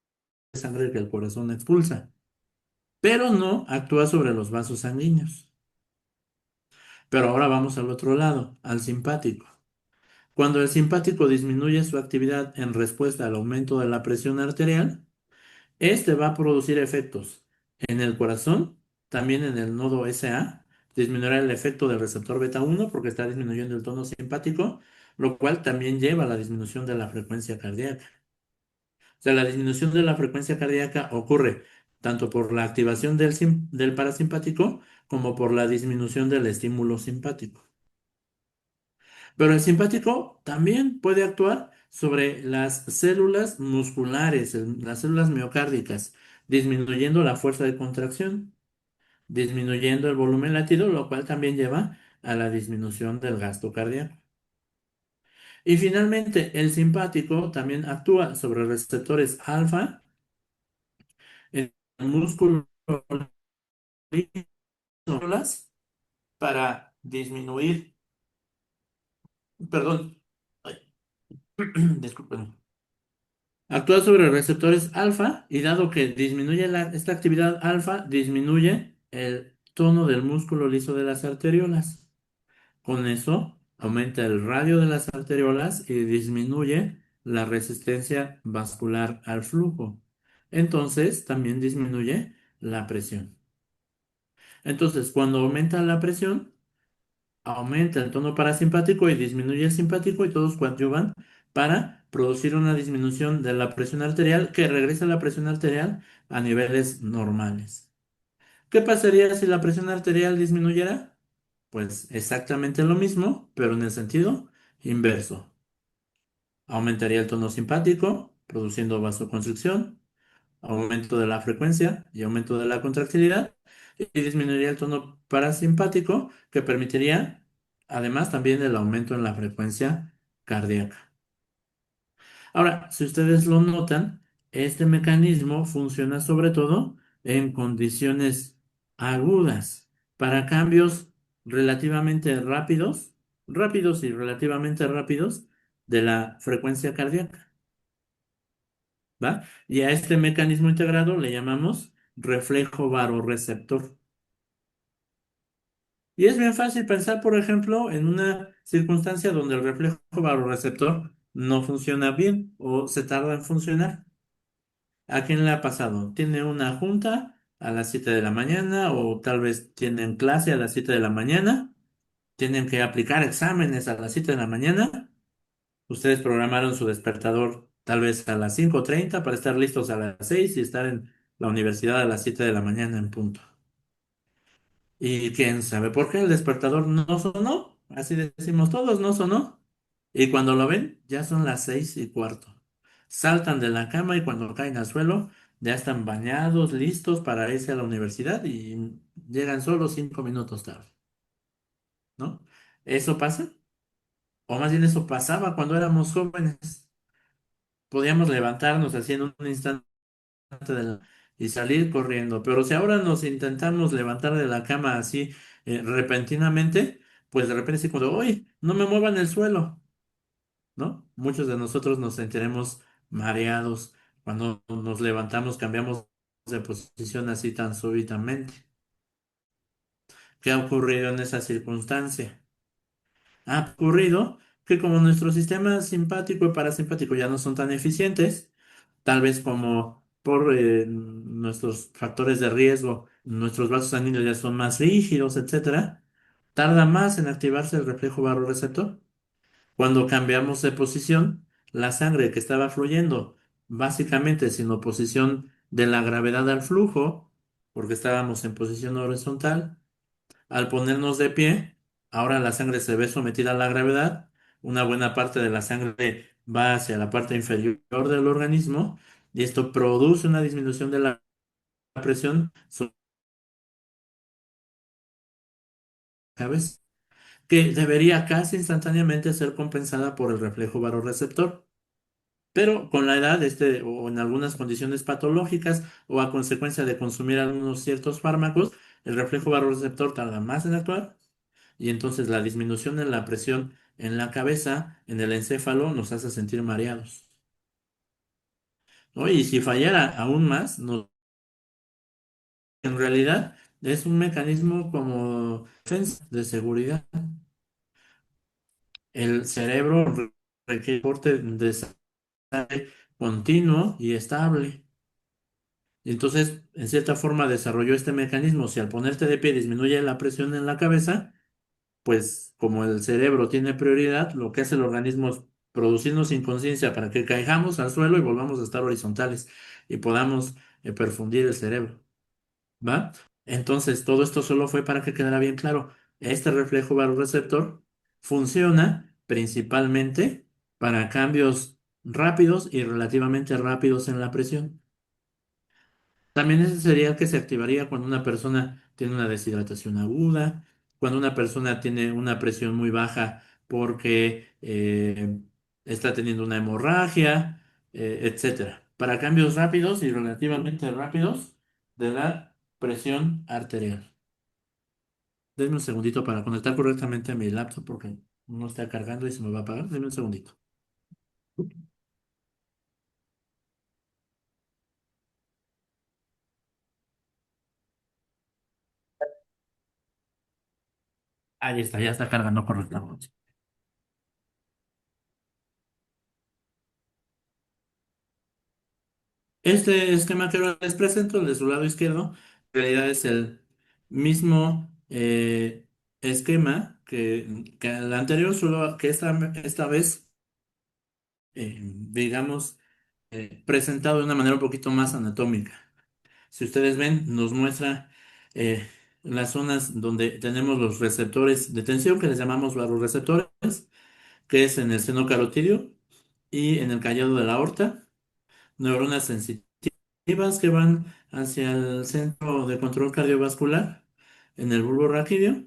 de sangre que el corazón expulsa, pero no actúa sobre los vasos sanguíneos. Pero ahora vamos al otro lado, al simpático. Cuando el simpático disminuye su actividad en respuesta al aumento de la presión arterial, este va a producir efectos en el corazón, también en el nodo SA, disminuirá el efecto del receptor beta 1 porque está disminuyendo el tono simpático, lo cual también lleva a la disminución de la frecuencia cardíaca. O sea, la disminución de la frecuencia cardíaca ocurre tanto por la activación del parasimpático como por la disminución del estímulo simpático. Pero el simpático también puede actuar sobre las células musculares, las células miocárdicas, disminuyendo la fuerza de contracción, disminuyendo el volumen latido, lo cual también lleva a la disminución del gasto cardíaco. Y finalmente, el simpático también actúa sobre receptores alfa en el músculo células para disminuir, perdón, ay, disculpen. Actúa sobre receptores alfa y dado que disminuye esta actividad alfa, disminuye el tono del músculo liso de las arteriolas. Con eso aumenta el radio de las arteriolas y disminuye la resistencia vascular al flujo. Entonces, también disminuye la presión. Entonces, cuando aumenta la presión, aumenta el tono parasimpático y disminuye el simpático y todos coadyuvan para producir una disminución de la presión arterial que regresa la presión arterial a niveles normales. ¿Qué pasaría si la presión arterial disminuyera? Pues exactamente lo mismo, pero en el sentido inverso. Aumentaría el tono simpático, produciendo vasoconstricción, aumento de la frecuencia y aumento de la contractilidad, y disminuiría el tono parasimpático, que permitiría además también el aumento en la frecuencia cardíaca. Ahora, si ustedes lo notan, este mecanismo funciona sobre todo en condiciones agudas, para cambios relativamente rápidos, rápidos y relativamente rápidos de la frecuencia cardíaca, ¿va? Y a este mecanismo integrado le llamamos reflejo varoreceptor. Y es bien fácil pensar, por ejemplo, en una circunstancia donde el reflejo varoreceptor no funciona bien o se tarda en funcionar. ¿A quién le ha pasado? Tiene una junta a las 7 de la mañana o tal vez tienen clase a las 7 de la mañana, tienen que aplicar exámenes a las 7 de la mañana. Ustedes programaron su despertador tal vez a las 5:30 para estar listos a las 6 y estar en la universidad a las 7 de la mañana en punto. Y quién sabe por qué el despertador no sonó. Así decimos todos, no sonó. Y cuando lo ven, ya son las 6:15. Saltan de la cama y cuando caen al suelo, ya están bañados, listos para irse a la universidad y llegan solo 5 minutos tarde, ¿no? ¿Eso pasa? O más bien eso pasaba cuando éramos jóvenes. Podíamos levantarnos así en un instante y salir corriendo. Pero si ahora nos intentamos levantar de la cama así repentinamente, pues de repente sí cuando, ¡uy! No me muevan el suelo, ¿no? Muchos de nosotros nos sentiremos mareados cuando nos levantamos, cambiamos de posición así tan súbitamente. ¿Qué ha ocurrido en esa circunstancia? Ha ocurrido que como nuestro sistema simpático y parasimpático ya no son tan eficientes, tal vez como por nuestros factores de riesgo, nuestros vasos sanguíneos ya son más rígidos, etcétera, tarda más en activarse el reflejo barorreceptor. Cuando cambiamos de posición, la sangre que estaba fluyendo básicamente sin oposición de la gravedad al flujo, porque estábamos en posición horizontal, al ponernos de pie, ahora la sangre se ve sometida a la gravedad, una buena parte de la sangre va hacia la parte inferior del organismo y esto produce una disminución de la presión sobre la cabeza, que debería casi instantáneamente ser compensada por el reflejo varorreceptor. Pero con la edad, o en algunas condiciones patológicas, o a consecuencia de consumir algunos ciertos fármacos, el reflejo varorreceptor tarda más en actuar. Y entonces la disminución en la presión en la cabeza, en el encéfalo, nos hace sentir mareados, ¿no? Y si fallara aún más, en realidad es un mecanismo como defensa de seguridad. El cerebro requiere porte de sangre continuo y estable. Y entonces, en cierta forma, desarrolló este mecanismo. Si al ponerte de pie disminuye la presión en la cabeza, pues como el cerebro tiene prioridad, lo que hace el organismo es producirnos inconsciencia para que caigamos al suelo y volvamos a estar horizontales y podamos perfundir el cerebro, ¿va? Entonces, todo esto solo fue para que quedara bien claro. Este reflejo barorreceptor funciona principalmente para cambios rápidos y relativamente rápidos en la presión. También ese sería el que se activaría cuando una persona tiene una deshidratación aguda, cuando una persona tiene una presión muy baja porque está teniendo una hemorragia, etcétera. Para cambios rápidos y relativamente rápidos de la presión arterial. Denme un segundito para conectar correctamente a mi laptop porque no está cargando y se me va a apagar. Denme un segundito. Ahí está, ya está cargando correctamente. Este esquema que ahora les presento, el de su lado izquierdo, en realidad es el mismo esquema que el anterior, solo que esta vez, digamos, presentado de una manera un poquito más anatómica. Si ustedes ven, nos muestra eh, las zonas donde tenemos los receptores de tensión, que les llamamos vasoreceptores, que es en el seno carotídeo y en el callado de la aorta, neuronas sensitivas que van hacia el centro de control cardiovascular, en el bulbo raquídeo,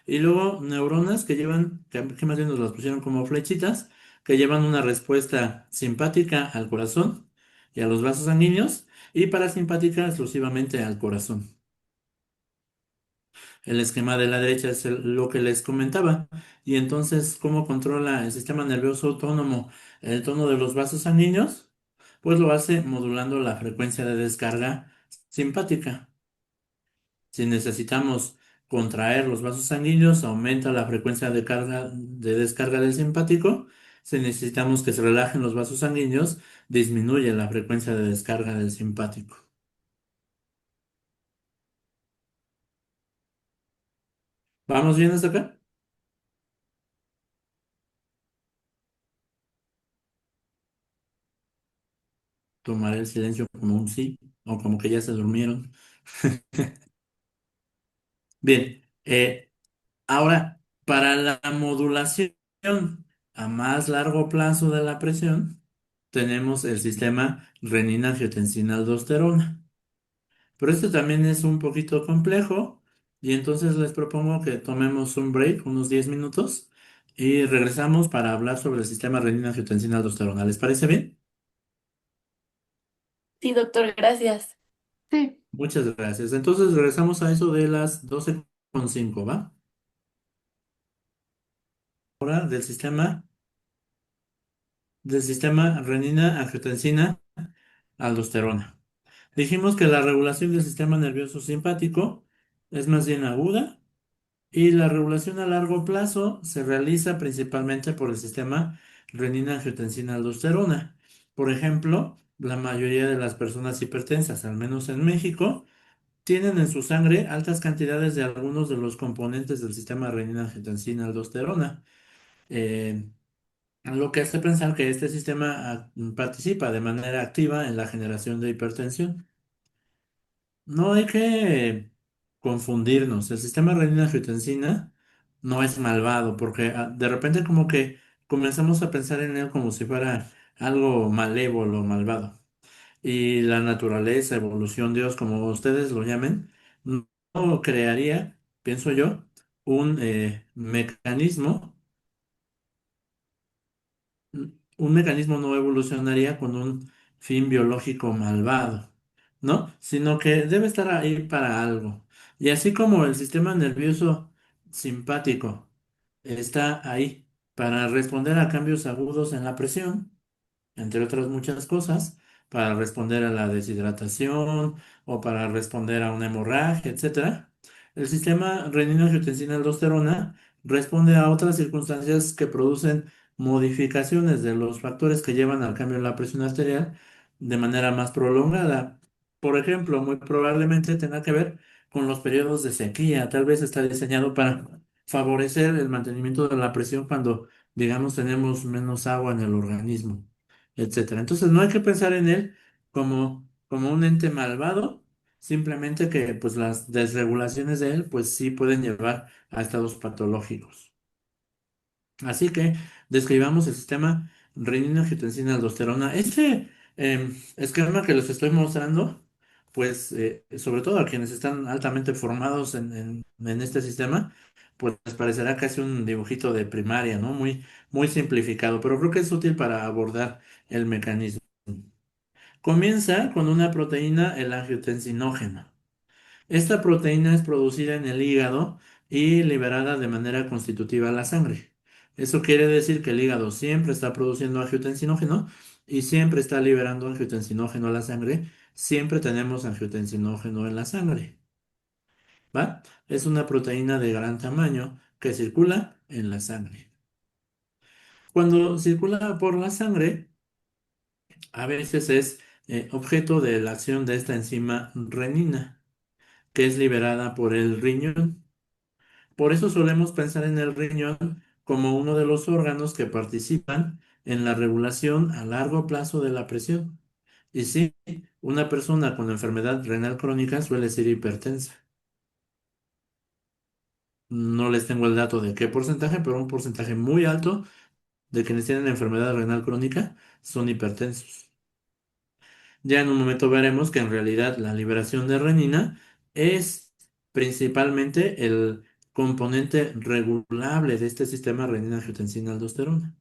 y luego neuronas que llevan, que más bien nos las pusieron como flechitas, que llevan una respuesta simpática al corazón y a los vasos sanguíneos, y parasimpática exclusivamente al corazón. El esquema de la derecha es lo que les comentaba. Y entonces, ¿cómo controla el sistema nervioso autónomo el tono de los vasos sanguíneos? Pues lo hace modulando la frecuencia de descarga simpática. Si necesitamos contraer los vasos sanguíneos, aumenta la frecuencia de descarga del simpático. Si necesitamos que se relajen los vasos sanguíneos, disminuye la frecuencia de descarga del simpático. ¿Vamos bien hasta acá? Tomaré el silencio como un sí o como que ya se durmieron. Bien, ahora, para la modulación a más largo plazo de la presión, tenemos el sistema renina-angiotensina-aldosterona. Pero este también es un poquito complejo y entonces les propongo que tomemos un break, unos 10 minutos, y regresamos para hablar sobre el sistema renina-angiotensina-aldosterona. ¿Les parece bien? Sí, doctor, gracias. Sí, Muchas gracias. Entonces regresamos a eso de las 12:05, ¿va? Ahora del sistema renina-angiotensina-aldosterona. Dijimos que la regulación del sistema nervioso simpático es más bien aguda y la regulación a largo plazo se realiza principalmente por el sistema renina-angiotensina-aldosterona. Por ejemplo, la mayoría de las personas hipertensas, al menos en México, tienen en su sangre altas cantidades de algunos de los componentes del sistema renina-angiotensina-aldosterona. Eh, lo que hace pensar que este sistema participa de manera activa en la generación de hipertensión. No hay que confundirnos. El sistema renina-angiotensina no es malvado, porque de repente como que comenzamos a pensar en él como si fuera algo malévolo, malvado. Y la naturaleza, evolución, Dios, como ustedes lo llamen, no crearía, pienso yo, un mecanismo. Un mecanismo no evolucionaría con un fin biológico malvado, ¿no? Sino que debe estar ahí para algo. Y así como el sistema nervioso simpático está ahí para responder a cambios agudos en la presión, entre otras muchas cosas, para responder a la deshidratación o para responder a una hemorragia, etcétera. El sistema renina-angiotensina-aldosterona responde a otras circunstancias que producen modificaciones de los factores que llevan al cambio en la presión arterial de manera más prolongada. Por ejemplo, muy probablemente tenga que ver con los periodos de sequía. Tal vez está diseñado para favorecer el mantenimiento de la presión cuando, digamos, tenemos menos agua en el organismo, etcétera. Entonces no hay que pensar en él como un ente malvado, simplemente que pues las desregulaciones de él pues sí pueden llevar a estados patológicos. Así que describamos el sistema renina-angiotensina-aldosterona. Este esquema que les estoy mostrando, pues sobre todo a quienes están altamente formados en este sistema, pues les parecerá casi un dibujito de primaria, ¿no? Muy, muy simplificado, pero creo que es útil para abordar el mecanismo. Comienza con una proteína, el angiotensinógeno. Esta proteína es producida en el hígado y liberada de manera constitutiva a la sangre. Eso quiere decir que el hígado siempre está produciendo angiotensinógeno y siempre está liberando angiotensinógeno a la sangre. Siempre tenemos angiotensinógeno en la sangre, ¿va? Es una proteína de gran tamaño que circula en la sangre. Cuando circula por la sangre, a veces es objeto de la acción de esta enzima renina, que es liberada por el riñón. Por eso solemos pensar en el riñón como uno de los órganos que participan en la regulación a largo plazo de la presión. Y sí, una persona con enfermedad renal crónica suele ser hipertensa. No les tengo el dato de qué porcentaje, pero un porcentaje muy alto de quienes tienen enfermedad renal crónica son hipertensos. Ya en un momento veremos que en realidad la liberación de renina es principalmente el componente regulable de este sistema renina-angiotensina-aldosterona.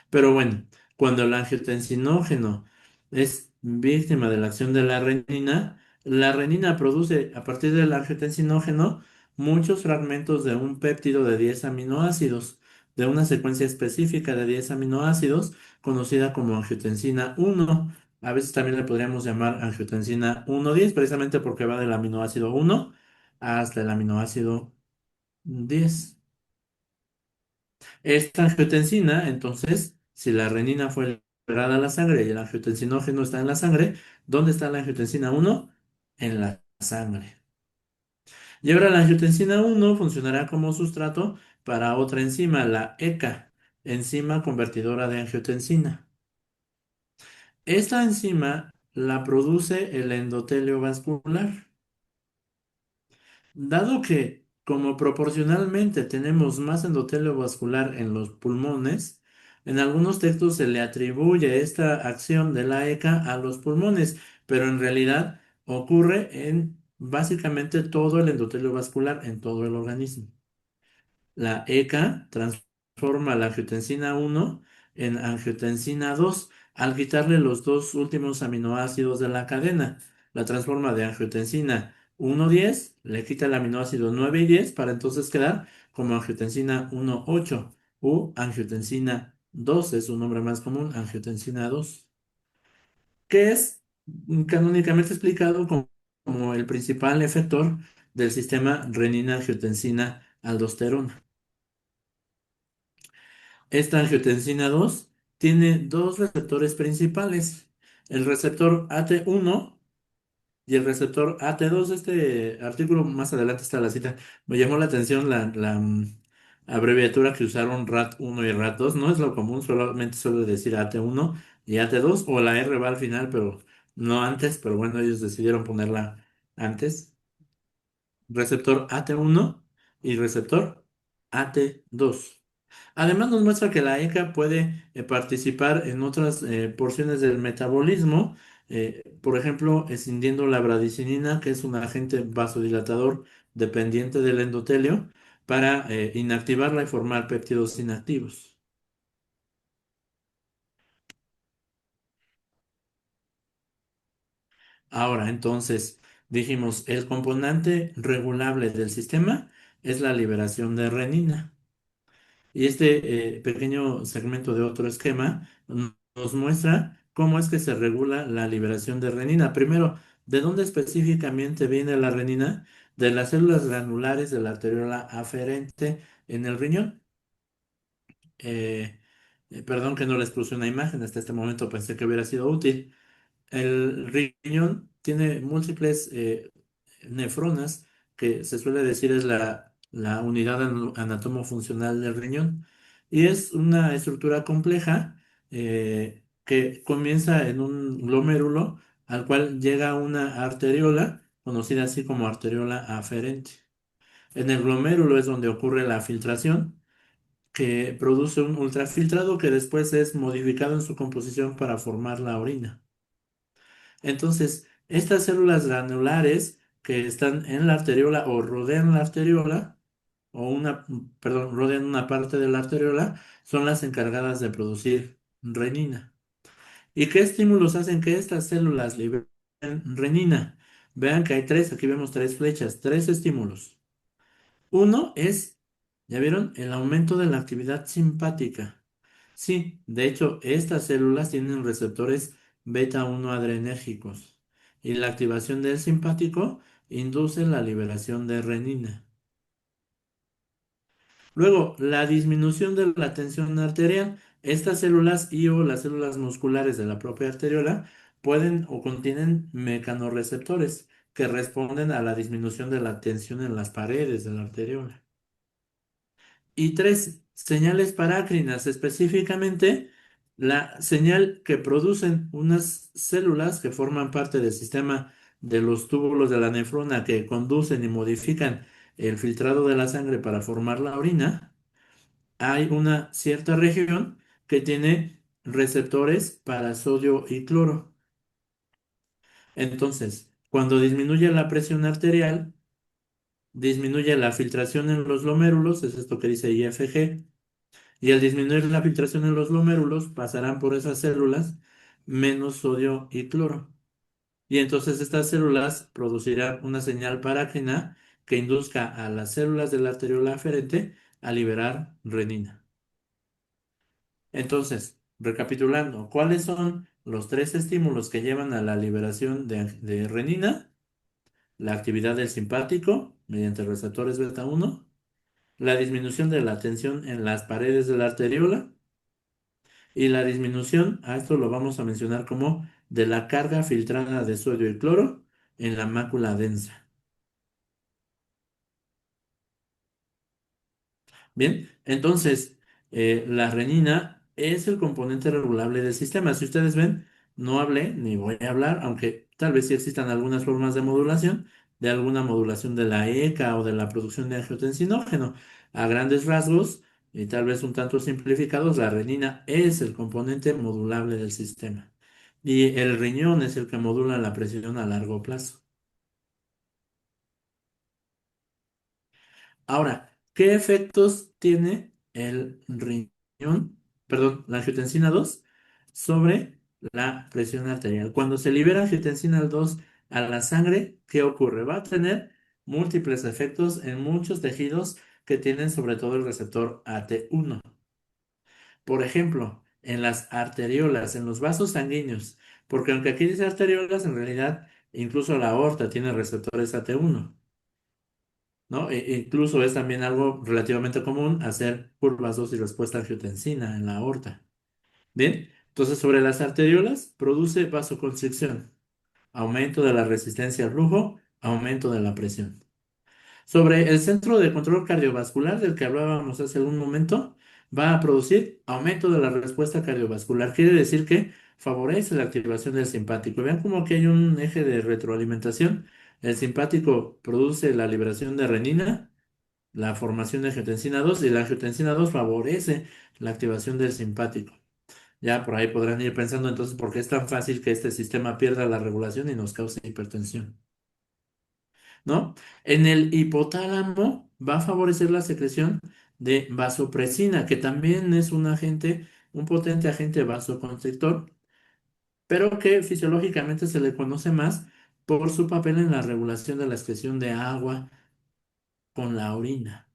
Pero bueno, cuando el angiotensinógeno es víctima de la acción de la renina produce a partir del angiotensinógeno muchos fragmentos de un péptido de 10 aminoácidos, de una secuencia específica de 10 aminoácidos conocida como angiotensina 1. A veces también le podríamos llamar angiotensina 1,10 precisamente porque va del aminoácido 1 hasta el aminoácido 10. Esta angiotensina, entonces, si la renina fue liberada a la sangre y el angiotensinógeno está en la sangre, ¿dónde está la angiotensina 1? En la sangre. Y ahora la angiotensina 1 funcionará como sustrato para otra enzima, la ECA, enzima convertidora de angiotensina. Esta enzima la produce el endotelio vascular. Dado que, como proporcionalmente tenemos más endotelio vascular en los pulmones, en algunos textos se le atribuye esta acción de la ECA a los pulmones, pero en realidad ocurre en básicamente todo el endotelio vascular, en todo el organismo. La ECA transforma la angiotensina 1 en angiotensina 2 al quitarle los dos últimos aminoácidos de la cadena. La transforma de angiotensina 1,10, le quita el aminoácido 9 y 10 para entonces quedar como angiotensina 1,8 u angiotensina 2, es un nombre más común, angiotensina 2, que es canónicamente explicado como el principal efector del sistema renina-angiotensina-aldosterona. Esta angiotensina 2 tiene dos receptores principales, el receptor AT1 y el receptor AT2. Este artículo, más adelante está la cita, me llamó la atención la abreviatura que usaron RAT1 y RAT2. No es lo común, solamente suele decir AT1 y AT2, o la R va al final, pero no antes, pero bueno, ellos decidieron ponerla antes. Receptor AT1 y receptor AT2. Además nos muestra que la ECA puede participar en otras porciones del metabolismo, por ejemplo, escindiendo la bradicinina, que es un agente vasodilatador dependiente del endotelio, para inactivarla y formar péptidos inactivos. Ahora, entonces, dijimos, el componente regulable del sistema es la liberación de renina. Y este pequeño segmento de otro esquema nos muestra cómo es que se regula la liberación de renina. Primero, ¿de dónde específicamente viene la renina? De las células granulares de la arteriola aferente en el riñón. Eh, Perdón que no les puse una imagen, hasta este momento pensé que hubiera sido útil. El riñón tiene múltiples nefronas, que se suele decir es la unidad anatomofuncional del riñón. Y es una estructura compleja que comienza en un glomérulo al cual llega una arteriola, conocida así como arteriola aferente. En el glomérulo es donde ocurre la filtración, que produce un ultrafiltrado que después es modificado en su composición para formar la orina. Entonces, estas células granulares que están en la arteriola o rodean la arteriola, perdón, rodean una parte de la arteriola, son las encargadas de producir renina. ¿Y qué estímulos hacen que estas células liberen renina? Vean que hay tres, aquí vemos tres flechas, tres estímulos. Uno es, ¿ya vieron? El aumento de la actividad simpática. Sí, de hecho, estas células tienen receptores beta 1 adrenérgicos y la activación del simpático induce la liberación de renina. Luego, la disminución de la tensión arterial. Estas células y o las células musculares de la propia arteriola pueden o contienen mecanorreceptores que responden a la disminución de la tensión en las paredes de la arteriola. Y tres, señales parácrinas, específicamente la señal que producen unas células que forman parte del sistema de los túbulos de la nefrona que conducen y modifican el filtrado de la sangre para formar la orina. Hay una cierta región que tiene receptores para sodio y cloro. Entonces, cuando disminuye la presión arterial, disminuye la filtración en los glomérulos, es esto que dice IFG, y al disminuir la filtración en los glomérulos, pasarán por esas células menos sodio y cloro. Y entonces estas células producirán una señal parácrina que induzca a las células de la arteriola aferente a liberar renina. Entonces, recapitulando, ¿cuáles son los tres estímulos que llevan a la liberación de renina? La actividad del simpático mediante receptores beta 1, la disminución de la tensión en las paredes de la arteriola y la disminución, a esto lo vamos a mencionar como de la carga filtrada de sodio y cloro en la mácula densa. Bien, entonces la renina es el componente regulable del sistema. Si ustedes ven, no hablé ni voy a hablar, aunque tal vez sí existan algunas formas de alguna modulación de la ECA o de la producción de angiotensinógeno. A grandes rasgos, y tal vez un tanto simplificados, la renina es el componente modulable del sistema. Y el riñón es el que modula la presión a largo plazo. Ahora, ¿qué efectos tiene el riñón, perdón, la angiotensina 2 sobre la presión arterial? Cuando se libera angiotensina 2 a la sangre, ¿qué ocurre? Va a tener múltiples efectos en muchos tejidos que tienen sobre todo el receptor AT1. Por ejemplo, en las arteriolas, en los vasos sanguíneos, porque aunque aquí dice arteriolas, en realidad incluso la aorta tiene receptores AT1. ¿No? Incluso es también algo relativamente común hacer curvas dosis y respuesta angiotensina en la aorta. Bien, entonces sobre las arteriolas produce vasoconstricción, aumento de la resistencia al flujo, aumento de la presión. Sobre el centro de control cardiovascular del que hablábamos hace un momento, va a producir aumento de la respuesta cardiovascular. Quiere decir que favorece la activación del simpático. Vean como que hay un eje de retroalimentación. El simpático produce la liberación de renina, la formación de angiotensina 2 y la angiotensina 2 favorece la activación del simpático. Ya por ahí podrán ir pensando entonces por qué es tan fácil que este sistema pierda la regulación y nos cause hipertensión. ¿No? En el hipotálamo va a favorecer la secreción de vasopresina, que también es un agente, un potente agente vasoconstrictor, pero que fisiológicamente se le conoce más por su papel en la regulación de la excreción de agua con la orina.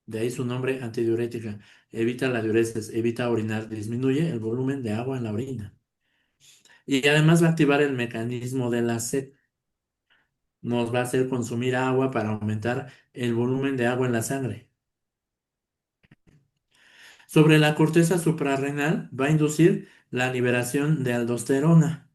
De ahí su nombre antidiurética. Evita la diuresis, evita orinar, disminuye el volumen de agua en la orina. Y además va a activar el mecanismo de la sed. Nos va a hacer consumir agua para aumentar el volumen de agua en la sangre. Sobre la corteza suprarrenal va a inducir la liberación de aldosterona,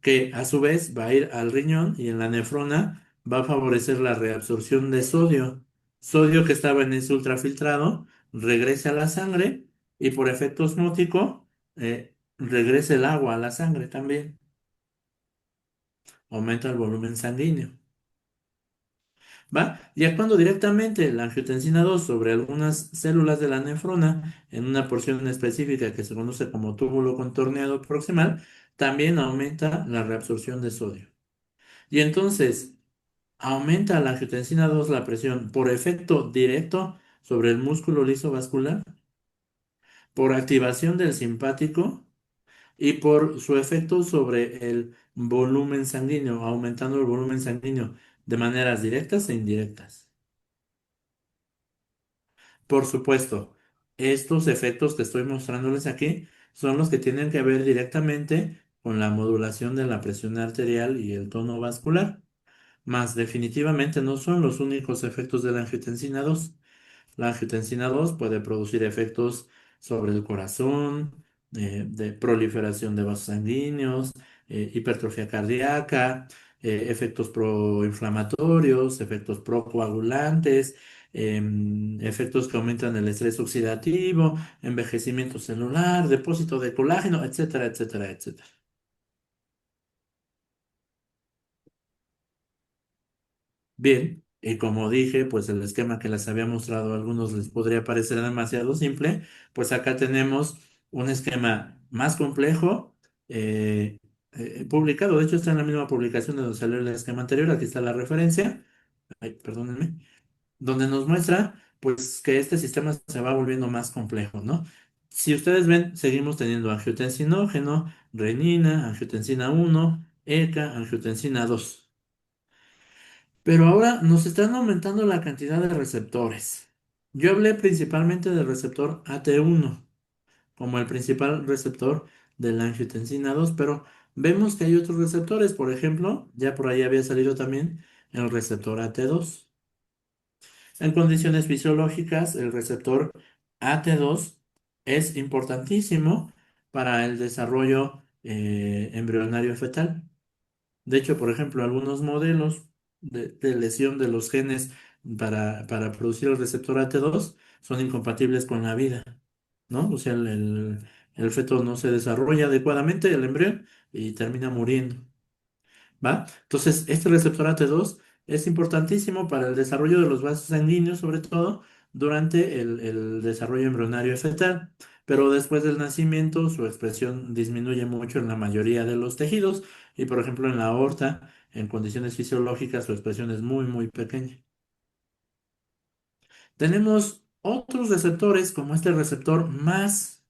que a su vez va a ir al riñón y en la nefrona va a favorecer la reabsorción de sodio. Sodio que estaba en ese ultrafiltrado regresa a la sangre y por efecto osmótico regresa el agua a la sangre también. Aumenta el volumen sanguíneo. ¿Va? Y actuando directamente la angiotensina 2 sobre algunas células de la nefrona en una porción específica que se conoce como túbulo contorneado proximal, también aumenta la reabsorción de sodio. Y entonces aumenta la angiotensina 2 la presión por efecto directo sobre el músculo liso vascular, por activación del simpático y por su efecto sobre el volumen sanguíneo, aumentando el volumen sanguíneo de maneras directas e indirectas. Por supuesto, estos efectos que estoy mostrándoles aquí son los que tienen que ver directamente con la modulación de la presión arterial y el tono vascular, mas definitivamente no son los únicos efectos de la angiotensina 2. La angiotensina 2 puede producir efectos sobre el corazón, de proliferación de vasos sanguíneos, hipertrofia cardíaca, efectos proinflamatorios, efectos procoagulantes, efectos que aumentan el estrés oxidativo, envejecimiento celular, depósito de colágeno, etcétera, etcétera, etcétera. Bien, y como dije, pues el esquema que les había mostrado a algunos les podría parecer demasiado simple, pues acá tenemos un esquema más complejo, eh, publicado, de hecho está en la misma publicación de donde salió el esquema anterior, aquí está la referencia, ay, perdónenme, donde nos muestra pues que este sistema se va volviendo más complejo, ¿no? Si ustedes ven, seguimos teniendo angiotensinógeno, renina, angiotensina 1, ECA, angiotensina 2. Pero ahora nos están aumentando la cantidad de receptores. Yo hablé principalmente del receptor AT1 como el principal receptor de la angiotensina 2, pero vemos que hay otros receptores. Por ejemplo, ya por ahí había salido también el receptor AT2. En condiciones fisiológicas, el receptor AT2 es importantísimo para el desarrollo embrionario fetal. De hecho, por ejemplo, algunos modelos de lesión de los genes para producir el receptor AT2 son incompatibles con la vida, ¿no? O sea, el feto no se desarrolla adecuadamente, el embrión, y termina muriendo, ¿va? Entonces, este receptor AT2 es importantísimo para el desarrollo de los vasos sanguíneos, sobre todo durante el desarrollo embrionario fetal. Pero después del nacimiento, su expresión disminuye mucho en la mayoría de los tejidos y, por ejemplo, en la aorta, en condiciones fisiológicas, su expresión es muy, muy pequeña. Tenemos otros receptores como este receptor más,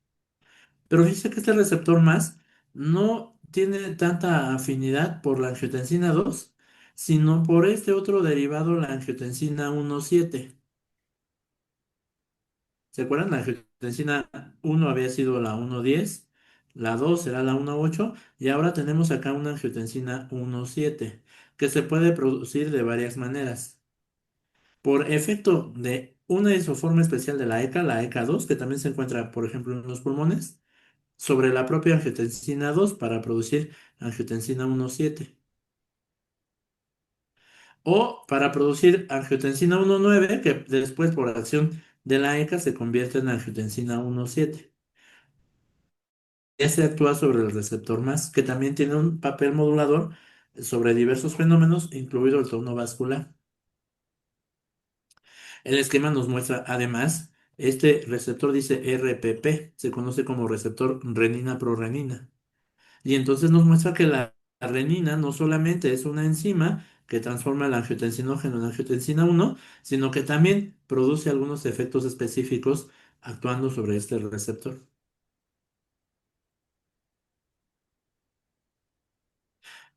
pero dice que este receptor más no tiene tanta afinidad por la angiotensina 2, sino por este otro derivado, la angiotensina 1,7. ¿Se acuerdan? La angiotensina 1 había sido la 1,10, la 2 será la 1,8 y ahora tenemos acá una angiotensina 1,7 que se puede producir de varias maneras. Por efecto de una isoforma especial de la ECA2, que también se encuentra, por ejemplo, en los pulmones, sobre la propia angiotensina 2 para producir angiotensina 1,7. O para producir angiotensina 1,9, que después por acción de la ECA se convierte en angiotensina 1,7. Ese actúa sobre el receptor más, que también tiene un papel modulador sobre diversos fenómenos, incluido el tono vascular. El esquema nos muestra además, este receptor dice RPP, se conoce como receptor renina-prorenina. Y entonces nos muestra que la renina no solamente es una enzima que transforma el angiotensinógeno en angiotensina 1, sino que también produce algunos efectos específicos actuando sobre este receptor.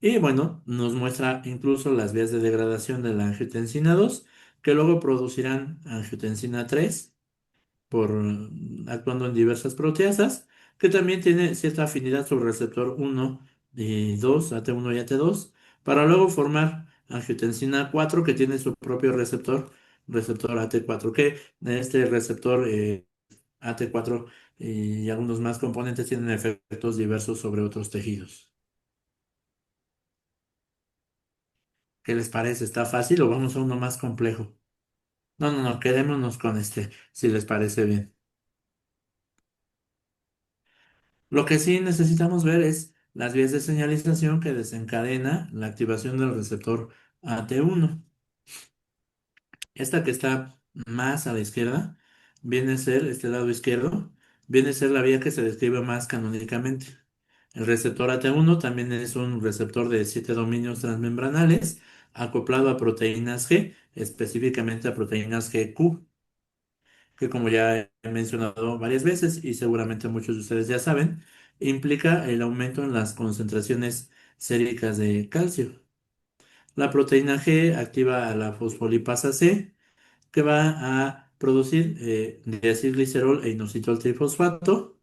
Y bueno, nos muestra incluso las vías de degradación de la angiotensina 2, que luego producirán angiotensina 3 por actuando en diversas proteasas, que también tiene cierta afinidad sobre el receptor 1 y 2, AT1 y AT2, para luego formar angiotensina 4, que tiene su propio receptor, receptor AT4, que este receptor AT4 y algunos más componentes tienen efectos diversos sobre otros tejidos. ¿Qué les parece? ¿Está fácil o vamos a uno más complejo? No, no, no, quedémonos con este, si les parece bien. Lo que sí necesitamos ver es las vías de señalización que desencadena la activación del receptor AT1. Esta que está más a la izquierda viene a ser, este lado izquierdo, viene a ser la vía que se describe más canónicamente. El receptor AT1 también es un receptor de 7 dominios transmembranales acoplado a proteínas G, específicamente a proteínas GQ, que como ya he mencionado varias veces y seguramente muchos de ustedes ya saben, implica el aumento en las concentraciones séricas de calcio. La proteína G activa a la fosfolipasa C, que va a producir diacilglicerol e inositol trifosfato,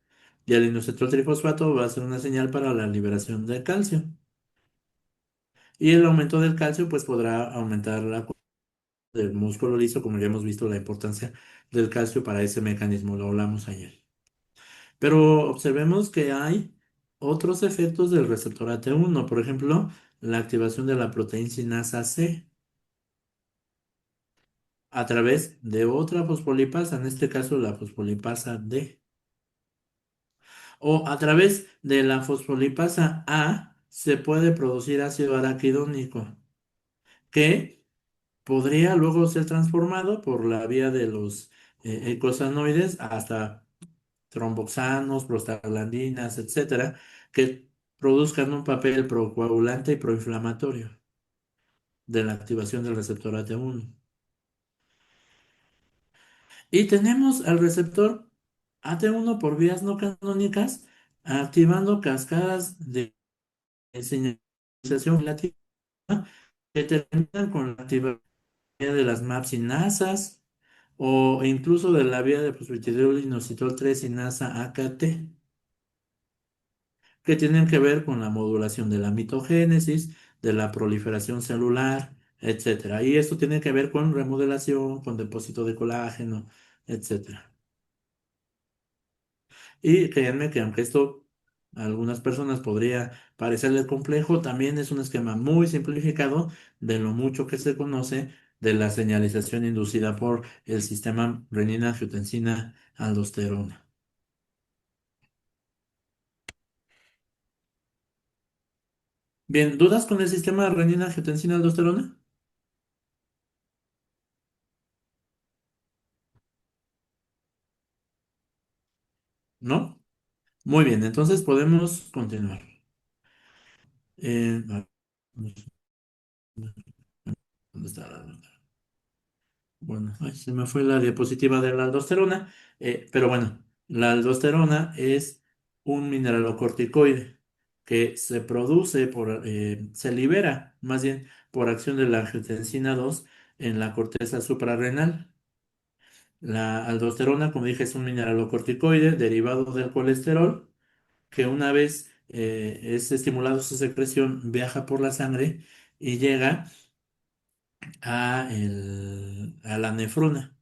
y el inositol trifosfato va a ser una señal para la liberación de calcio. Y el aumento del calcio pues podrá aumentar la del músculo liso, como ya hemos visto la importancia del calcio para ese mecanismo, lo hablamos ayer. Pero observemos que hay otros efectos del receptor AT1, por ejemplo, la activación de la proteínasa C a través de otra fosfolipasa, en este caso la fosfolipasa D, o a través de la fosfolipasa A se puede producir ácido araquidónico, que podría luego ser transformado por la vía de los eicosanoides hasta tromboxanos, prostaglandinas, etcétera, que produzcan un papel procoagulante y proinflamatorio de la activación del receptor AT1. Y tenemos al receptor AT1 por vías no canónicas activando cascadas de señalización relativa que terminan con la activación de las MAP-sinasas o incluso de la vía de fosfatidil inositol 3 sinasa AKT, que tienen que ver con la modulación de la mitogénesis, de la proliferación celular, etcétera. Y esto tiene que ver con remodelación, con depósito de colágeno, etcétera. Y créanme que aunque esto a algunas personas podría parecerles complejo, también es un esquema muy simplificado de lo mucho que se conoce de la señalización inducida por el sistema renina-angiotensina-aldosterona. Bien, ¿dudas con el sistema renina-angiotensina-aldosterona? ¿No? Muy bien, entonces podemos continuar. A ¿dónde está la nota? Bueno, ay, se me fue la diapositiva de la aldosterona, pero bueno, la aldosterona es un mineralocorticoide que se produce se libera más bien por acción de la angiotensina 2 en la corteza suprarrenal. La aldosterona, como dije, es un mineralocorticoide derivado del colesterol que una vez es estimulado su secreción, viaja por la sangre y llega a la nefrona,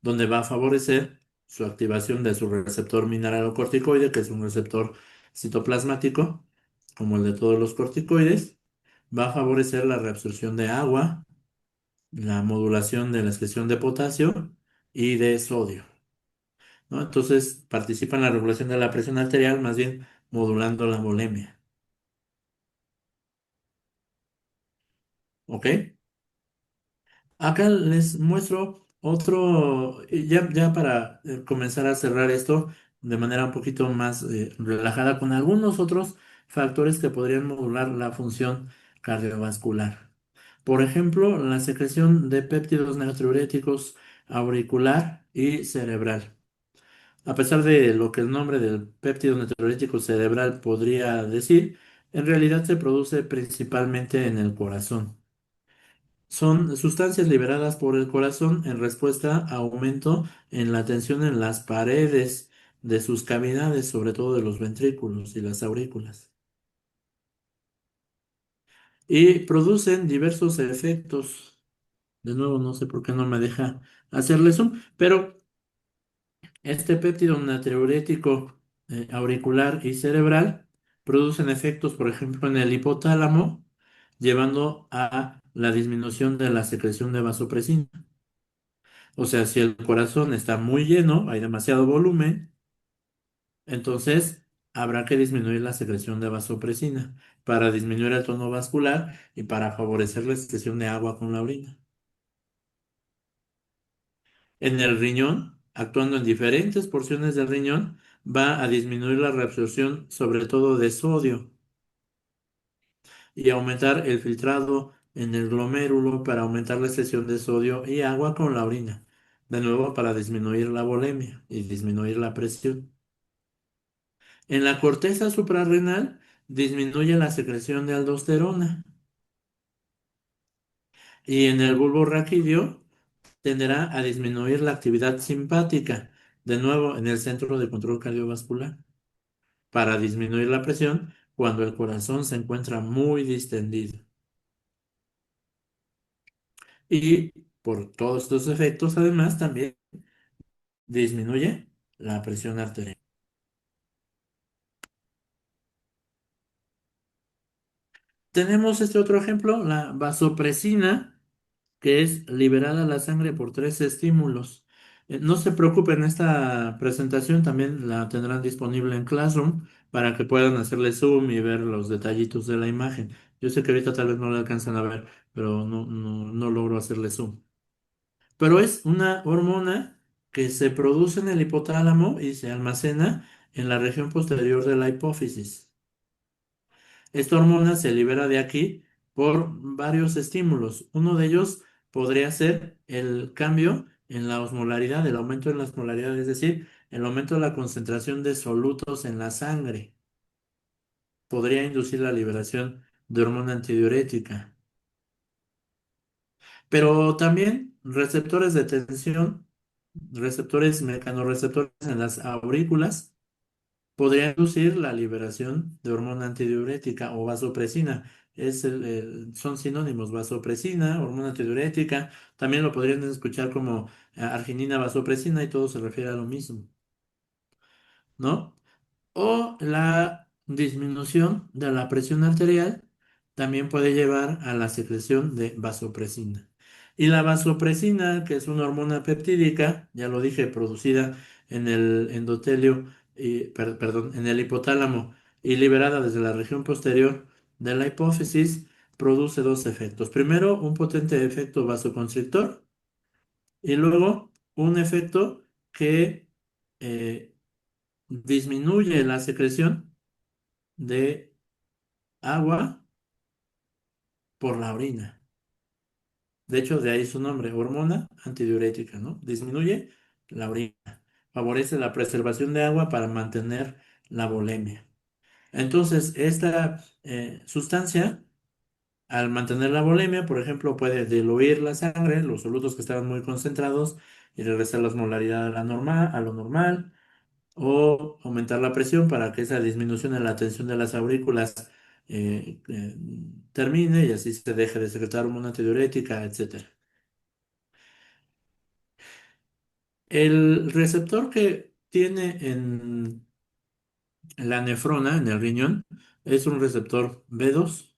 donde va a favorecer su activación de su receptor mineralocorticoide, que es un receptor citoplasmático, como el de todos los corticoides. Va a favorecer la reabsorción de agua, la modulación de la excreción de potasio y de sodio, ¿no? Entonces participa en la regulación de la presión arterial, más bien modulando la volemia. ¿Ok? Acá les muestro otro, ya para comenzar a cerrar esto de manera un poquito más relajada con algunos otros factores que podrían modular la función cardiovascular. Por ejemplo, la secreción de péptidos natriuréticos auricular y cerebral. A pesar de lo que el nombre del péptido natriurético cerebral podría decir, en realidad se produce principalmente en el corazón. Son sustancias liberadas por el corazón en respuesta a aumento en la tensión en las paredes de sus cavidades, sobre todo de los ventrículos y las aurículas. Y producen diversos efectos. De nuevo, no sé por qué no me deja hacerle zoom, pero este péptido natriurético auricular y cerebral producen efectos, por ejemplo, en el hipotálamo, llevando a la disminución de la secreción de vasopresina. O sea, si el corazón está muy lleno, hay demasiado volumen, entonces habrá que disminuir la secreción de vasopresina para disminuir el tono vascular y para favorecer la excreción de agua con la orina. En el riñón, actuando en diferentes porciones del riñón, va a disminuir la reabsorción, sobre todo de sodio, y aumentar el filtrado en el glomérulo para aumentar la excreción de sodio y agua con la orina. De nuevo, para disminuir la volemia y disminuir la presión. En la corteza suprarrenal disminuye la secreción de aldosterona y en el bulbo raquídeo tenderá a disminuir la actividad simpática, de nuevo en el centro de control cardiovascular, para disminuir la presión cuando el corazón se encuentra muy distendido. Y por todos estos efectos, además, también disminuye la presión arterial. Tenemos este otro ejemplo, la vasopresina, que es liberada a la sangre por tres estímulos. No se preocupen, esta presentación también la tendrán disponible en Classroom para que puedan hacerle zoom y ver los detallitos de la imagen. Yo sé que ahorita tal vez no la alcanzan a ver, pero no logro hacerle zoom. Pero es una hormona que se produce en el hipotálamo y se almacena en la región posterior de la hipófisis. Esta hormona se libera de aquí por varios estímulos. Uno de ellos podría ser el cambio en la osmolaridad, el aumento en la osmolaridad, es decir, el aumento de la concentración de solutos en la sangre. Podría inducir la liberación de hormona antidiurética. Pero también receptores de tensión, receptores mecanorreceptores en las aurículas, podría inducir la liberación de hormona antidiurética o vasopresina. Son sinónimos, vasopresina, hormona antidiurética. También lo podrían escuchar como arginina vasopresina y todo se refiere a lo mismo, ¿no? O la disminución de la presión arterial también puede llevar a la secreción de vasopresina. Y la vasopresina, que es una hormona peptídica, ya lo dije, producida en el endotelio, perdón, en el hipotálamo y liberada desde la región posterior de la hipófisis, produce dos efectos. Primero, un potente efecto vasoconstrictor y luego un efecto que eh, disminuye la secreción de agua por la orina. De hecho, de ahí su nombre, hormona antidiurética, ¿no? Disminuye la orina. Favorece la preservación de agua para mantener la volemia. Entonces, esta sustancia, al mantener la volemia, por ejemplo, puede diluir la sangre, los solutos que estaban muy concentrados, y regresar la osmolaridad a lo normal, o aumentar la presión para que esa disminución en la tensión de las aurículas termine y así se deje de secretar hormona antidiurética, etcétera. El receptor que tiene en la nefrona, en el riñón, es un receptor B2.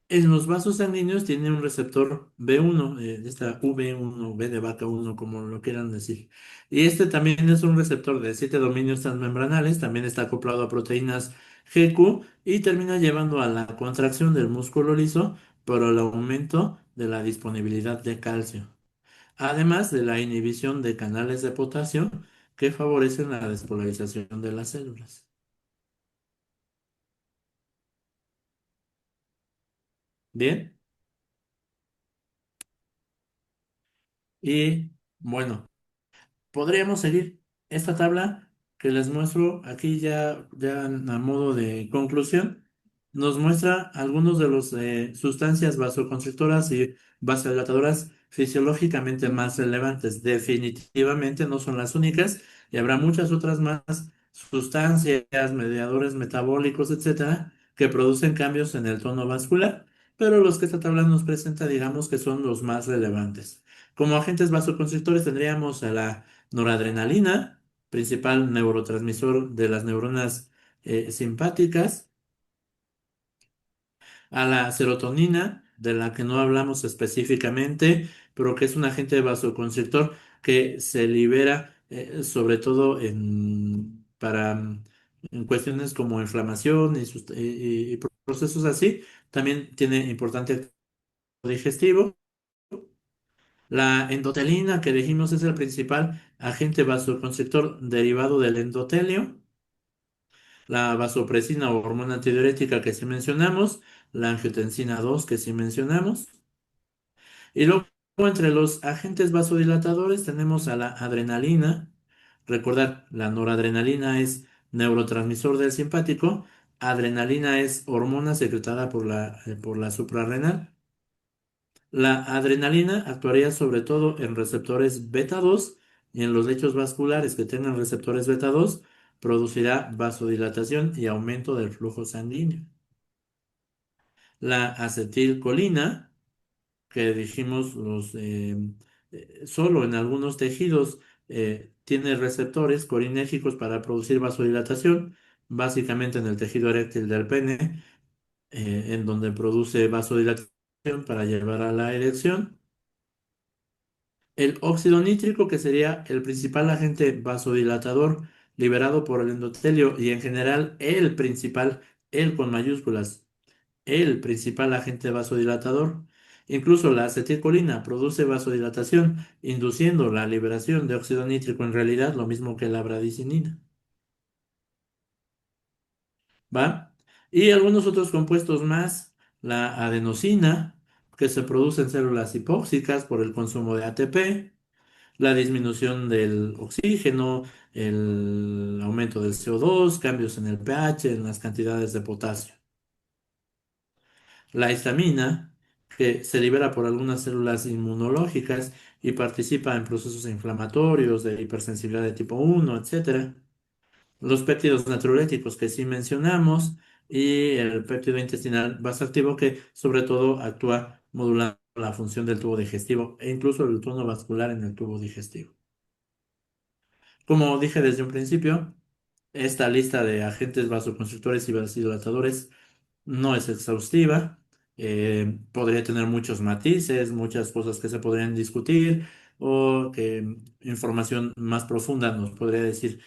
En los vasos sanguíneos tiene un receptor B1, esta V1, V de vaca 1, como lo quieran decir. Y este también es un receptor de 7 dominios transmembranales, también está acoplado a proteínas GQ y termina llevando a la contracción del músculo liso por el aumento de la disponibilidad de calcio, además de la inhibición de canales de potasio que favorecen la despolarización de las células. Bien, y bueno. Podríamos seguir esta tabla que les muestro aquí ya a modo de conclusión. Nos muestra algunos de los sustancias vasoconstrictoras y vasodilatadoras fisiológicamente más relevantes. Definitivamente no son las únicas y habrá muchas otras más sustancias, mediadores metabólicos, etcétera, que producen cambios en el tono vascular, pero los que esta tabla nos presenta, digamos que son los más relevantes. Como agentes vasoconstrictores tendríamos a la noradrenalina, principal neurotransmisor de las neuronas simpáticas, a la serotonina, de la que no hablamos específicamente, pero que es un agente vasoconstrictor que se libera sobre todo en cuestiones como inflamación y procesos así. También tiene importante acto digestivo. La endotelina, que dijimos es el principal agente vasoconstrictor derivado del endotelio, la vasopresina o hormona antidiurética que sí mencionamos, la angiotensina 2 que sí mencionamos, y luego entre los agentes vasodilatadores tenemos a la adrenalina. Recordar, la noradrenalina es neurotransmisor del simpático, adrenalina es hormona secretada por la suprarrenal. La adrenalina actuaría sobre todo en receptores beta 2 y en los lechos vasculares que tengan receptores beta 2 producirá vasodilatación y aumento del flujo sanguíneo. La acetilcolina, que dijimos solo en algunos tejidos tiene receptores colinérgicos para producir vasodilatación, básicamente en el tejido eréctil del pene, en donde produce vasodilatación para llevar a la erección. El óxido nítrico, que sería el principal agente vasodilatador liberado por el endotelio y en general el principal, el con mayúsculas, el principal agente vasodilatador. Incluso la acetilcolina produce vasodilatación, induciendo la liberación de óxido nítrico, en realidad lo mismo que la bradicinina. ¿Va? Y algunos otros compuestos más, la adenosina, que se produce en células hipóxicas por el consumo de ATP, la disminución del oxígeno, el aumento del CO2, cambios en el pH, en las cantidades de potasio. La histamina, que se libera por algunas células inmunológicas y participa en procesos inflamatorios de hipersensibilidad de tipo 1, etcétera. Los péptidos natriuréticos que sí mencionamos y el péptido intestinal vasoactivo que sobre todo actúa modulando la función del tubo digestivo e incluso el tono vascular en el tubo digestivo. Como dije desde un principio, esta lista de agentes vasoconstrictores y vasodilatadores no es exhaustiva, podría tener muchos matices, muchas cosas que se podrían discutir o que información más profunda nos podría decir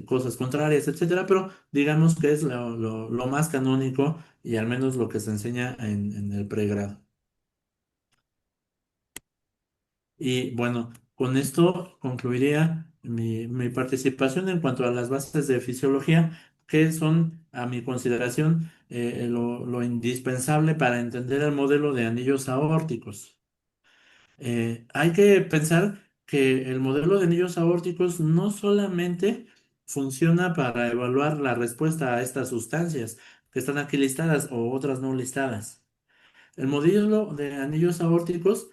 cosas contrarias, etcétera, pero digamos que es lo más canónico y al menos lo que se enseña en el pregrado. Y bueno, con esto concluiría mi participación en cuanto a las bases de fisiología, que son, a mi consideración, lo indispensable para entender el modelo de anillos aórticos. Hay que pensar que el modelo de anillos aórticos no solamente funciona para evaluar la respuesta a estas sustancias que están aquí listadas o otras no listadas. El modelo de anillos aórticos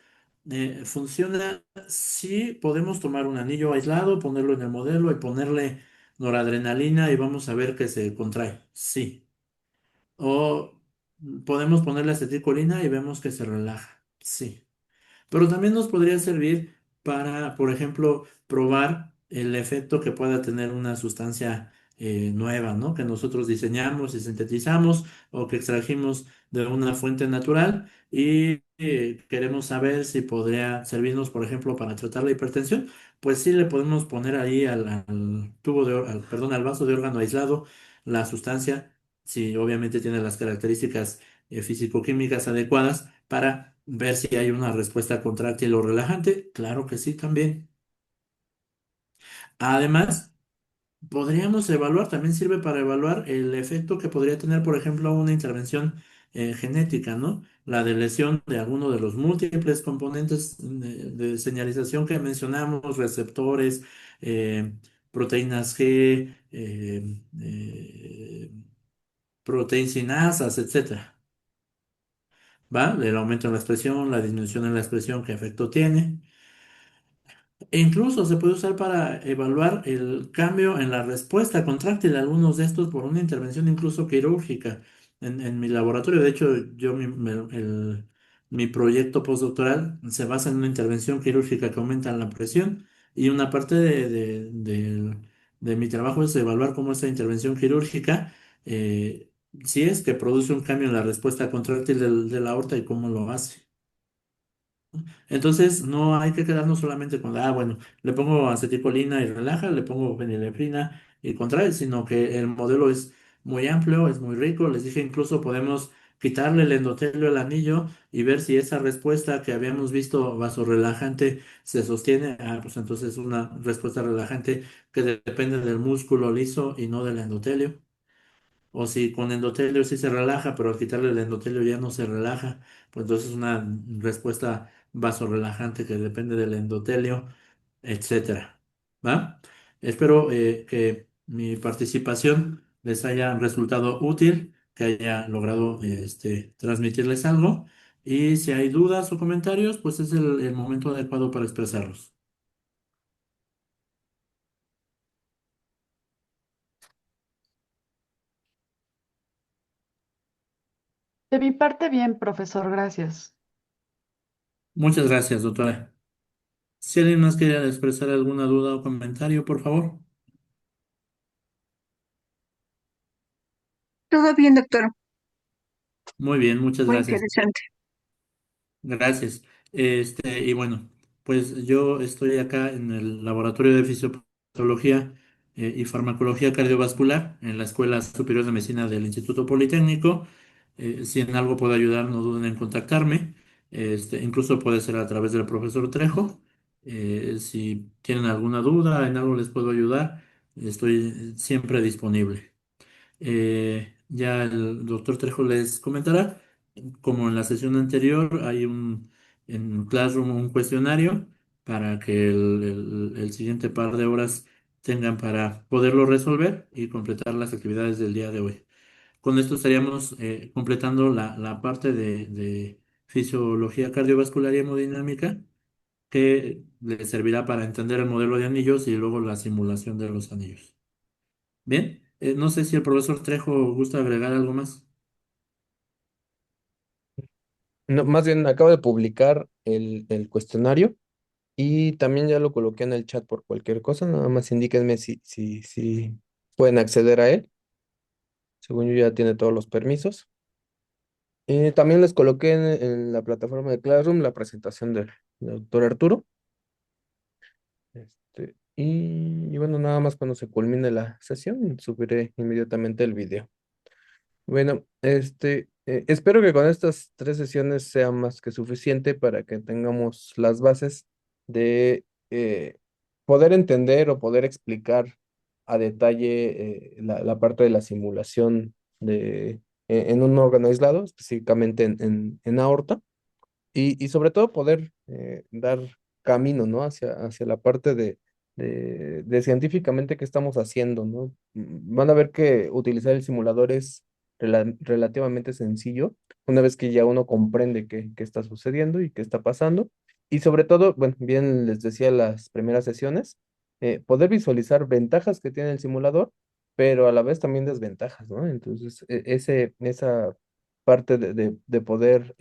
funciona si podemos tomar un anillo aislado, ponerlo en el modelo y ponerle noradrenalina y vamos a ver que se contrae. Sí. O podemos ponerle acetilcolina y vemos que se relaja. Sí. Pero también nos podría servir para, por ejemplo, probar el efecto que pueda tener una sustancia nueva, ¿no? Que nosotros diseñamos y sintetizamos o que extrajimos de una fuente natural y queremos saber si podría servirnos, por ejemplo, para tratar la hipertensión. Pues sí le podemos poner ahí al tubo perdón, al vaso de órgano aislado la sustancia, si obviamente tiene las características físico-químicas adecuadas para ver si hay una respuesta contráctil o relajante. Claro que sí, también. Además, podríamos evaluar, también sirve para evaluar el efecto que podría tener, por ejemplo, una intervención genética, ¿no? La de lesión de alguno de los múltiples componentes de señalización que mencionamos, receptores, eh, proteínas G, proteinsinasas, etcétera. ¿Va? El aumento en la expresión, la disminución en la expresión, ¿qué efecto tiene? E incluso se puede usar para evaluar el cambio en la respuesta contráctil de algunos de estos por una intervención incluso quirúrgica. En mi laboratorio, de hecho, mi proyecto postdoctoral se basa en una intervención quirúrgica que aumenta la presión y una parte de mi trabajo es evaluar cómo esta intervención quirúrgica, si es que produce un cambio en la respuesta contráctil de la aorta y cómo lo hace. Entonces, no hay que quedarnos solamente con, bueno, le pongo acetilcolina y relaja, le pongo fenilefrina y contrae, sino que el modelo es muy amplio, es muy rico. Les dije, incluso podemos quitarle el endotelio al anillo y ver si esa respuesta que habíamos visto vasorrelajante se sostiene. Pues entonces una respuesta relajante que depende del músculo liso y no del endotelio. O si con endotelio sí se relaja, pero al quitarle el endotelio ya no se relaja, pues entonces una respuesta vasorrelajante que depende del endotelio, etcétera. ¿Va? Espero que mi participación les haya resultado útil, que haya logrado transmitirles algo. Y si hay dudas o comentarios, pues es el momento adecuado para expresarlos. De mi parte, bien, profesor, gracias. Muchas gracias, doctora. Si alguien más quiere expresar alguna duda o comentario, por favor. Todo bien, doctor. Muy bien, muchas Muy gracias. interesante. Gracias. Y bueno, pues yo estoy acá en el laboratorio de fisiopatología y farmacología cardiovascular en la Escuela Superior de Medicina del Instituto Politécnico. Si en algo puedo ayudar, no duden en contactarme. Incluso puede ser a través del profesor Trejo. Si tienen alguna duda, en algo les puedo ayudar, estoy siempre disponible. Ya el doctor Trejo les comentará, como en la sesión anterior, hay en Classroom un cuestionario para que el siguiente par de horas tengan para poderlo resolver y completar las actividades del día de hoy. Con esto estaríamos completando la parte de fisiología cardiovascular y hemodinámica que les servirá para entender el modelo de anillos y luego la simulación de los anillos. Bien, no sé si el profesor Trejo gusta agregar algo más. No, más bien acabo de publicar el cuestionario y también ya lo coloqué en el chat por cualquier cosa. Nada más indíquenme si pueden acceder a él. Según yo ya tiene todos los permisos. También les coloqué en la plataforma de Classroom la presentación del doctor Arturo. Y bueno, nada más cuando se culmine la sesión, subiré inmediatamente el video. Bueno, espero que con estas 3 sesiones sea más que suficiente para que tengamos las bases de poder entender o poder explicar a detalle la parte de la simulación en un órgano aislado, específicamente en aorta y sobre todo poder dar camino, ¿no? Hacia la parte de científicamente qué estamos haciendo, ¿no? Van a ver que utilizar el simulador es relativamente sencillo, una vez que ya uno comprende qué está sucediendo y qué está pasando. Y sobre todo, bueno, bien les decía las primeras sesiones, poder visualizar ventajas que tiene el simulador, pero a la vez también desventajas, ¿no? Entonces, esa parte de poder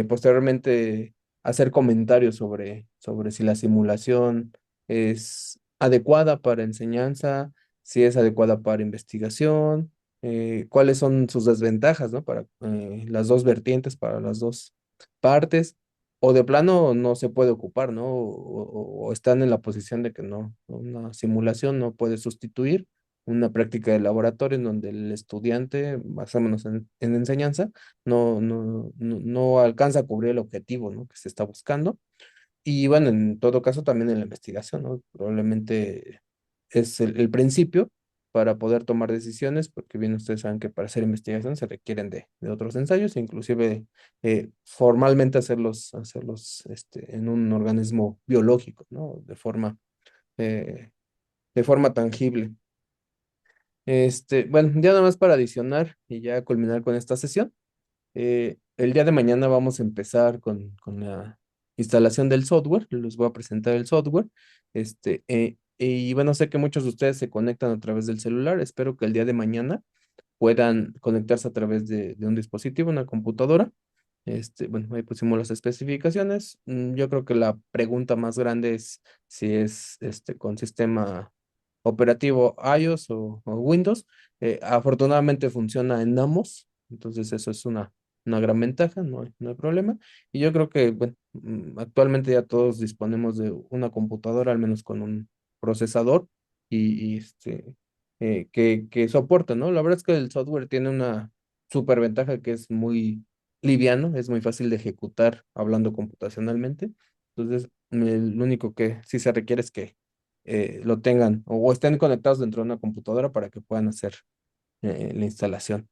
posteriormente hacer comentarios sobre si la simulación es adecuada para enseñanza, si es adecuada para investigación, cuáles son sus desventajas, ¿no? Para las dos vertientes, para las dos partes, o de plano no se puede ocupar, ¿no? O están en la posición de que no, una simulación no puede sustituir una práctica de laboratorio en donde el estudiante, más o menos en enseñanza, no alcanza a cubrir el objetivo, ¿no? Que se está buscando. Y bueno, en todo caso también en la investigación, ¿no? Probablemente es el principio para poder tomar decisiones, porque bien ustedes saben que para hacer investigación se requieren de otros ensayos, inclusive formalmente hacerlos en un organismo biológico, ¿no? Eh, de forma tangible. Bueno, ya nada más para adicionar y ya culminar con esta sesión. El día de mañana vamos a empezar con la instalación del software. Les voy a presentar el software. Y bueno, sé que muchos de ustedes se conectan a través del celular. Espero que el día de mañana puedan conectarse a través de un dispositivo, una computadora. Bueno, ahí pusimos las especificaciones. Yo creo que la pregunta más grande es si es con sistema operativo iOS o Windows. Afortunadamente funciona en ambos, entonces eso es una gran ventaja, no hay problema. Y yo creo que, bueno, actualmente ya todos disponemos de una computadora, al menos con un procesador y que soporta, ¿no? La verdad es que el software tiene una super ventaja que es muy liviano, es muy fácil de ejecutar hablando computacionalmente. Entonces, lo único que sí se requiere es que lo tengan o estén conectados dentro de una computadora para que puedan hacer la instalación.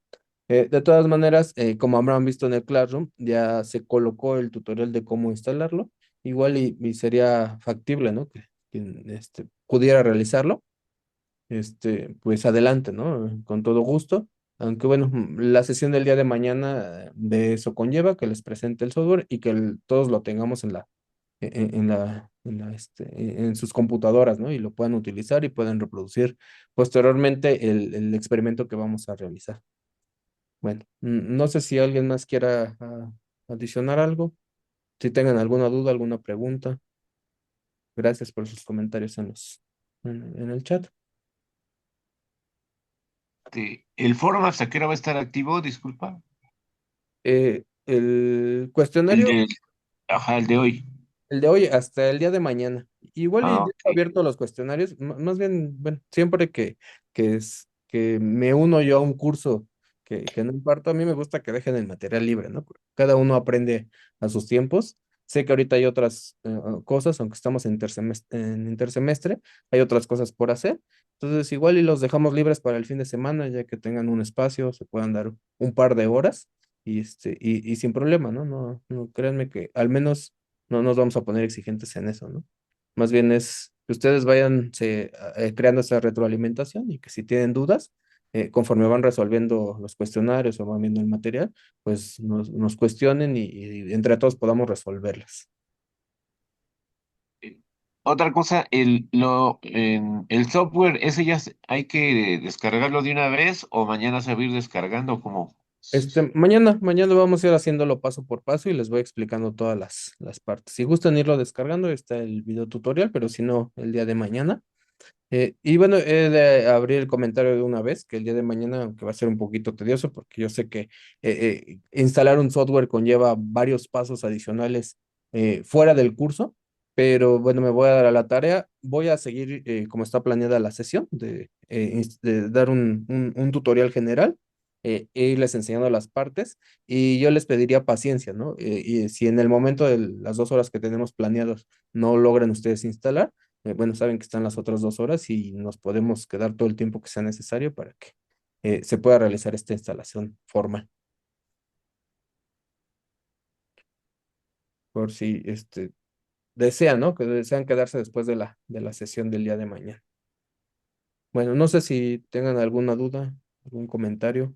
De todas maneras, como habrán visto en el Classroom, ya se colocó el tutorial de cómo instalarlo. Igual y sería factible, ¿no? Que quien pudiera realizarlo, pues adelante, ¿no? Con todo gusto. Aunque bueno, la sesión del día de mañana de eso conlleva que les presente el software y que todos lo tengamos en sus computadoras, ¿no? Y lo puedan utilizar y puedan reproducir posteriormente el experimento que vamos a realizar. Bueno, no sé si alguien más quiera adicionar algo, si tengan alguna duda, alguna pregunta. Gracias por sus comentarios en el chat. ¿El foro hasta qué hora va a estar activo? Disculpa. El El cuestionario, del, ajá, el de hoy. el de hoy hasta el día de mañana. Igual y Ah, dejo ok. abierto los cuestionarios, más bien, bueno, siempre que me uno yo a un curso que no imparto, a mí me gusta que dejen el material libre, ¿no? Cada uno aprende a sus tiempos. Sé que ahorita hay otras cosas, aunque estamos en intersemestre, hay otras cosas por hacer. Entonces, igual y los dejamos libres para el fin de semana, ya que tengan un espacio, se puedan dar un par de horas y sin problema, ¿no? No, créanme que al menos no nos vamos a poner exigentes en eso, ¿no? Más bien es que ustedes vayan creando esa retroalimentación y que si tienen dudas, conforme van resolviendo los cuestionarios o van viendo el material, pues nos cuestionen y entre todos podamos resolverlas. Otra cosa, el software, ese hay que descargarlo de una vez o mañana se va a ir descargando como... Mañana vamos a ir haciéndolo paso por paso y les voy explicando todas las partes. Si gustan irlo descargando, está el video tutorial, pero si no, el día de mañana. Y bueno, he de abrir el comentario de una vez, que el día de mañana, aunque va a ser un poquito tedioso, porque yo sé que instalar un software conlleva varios pasos adicionales fuera del curso, pero bueno, me voy a dar a la tarea. Voy a seguir como está planeada la sesión, de dar un tutorial general, e irles enseñando las partes, y yo les pediría paciencia, ¿no? Y si en el momento de las 2 horas que tenemos planeados no logran ustedes instalar, bueno, saben que están las otras 2 horas y nos podemos quedar todo el tiempo que sea necesario para que se pueda realizar esta instalación formal. Por si desean, ¿no? Que desean quedarse después de la sesión del día de mañana. Bueno, no sé si tengan alguna duda, algún comentario.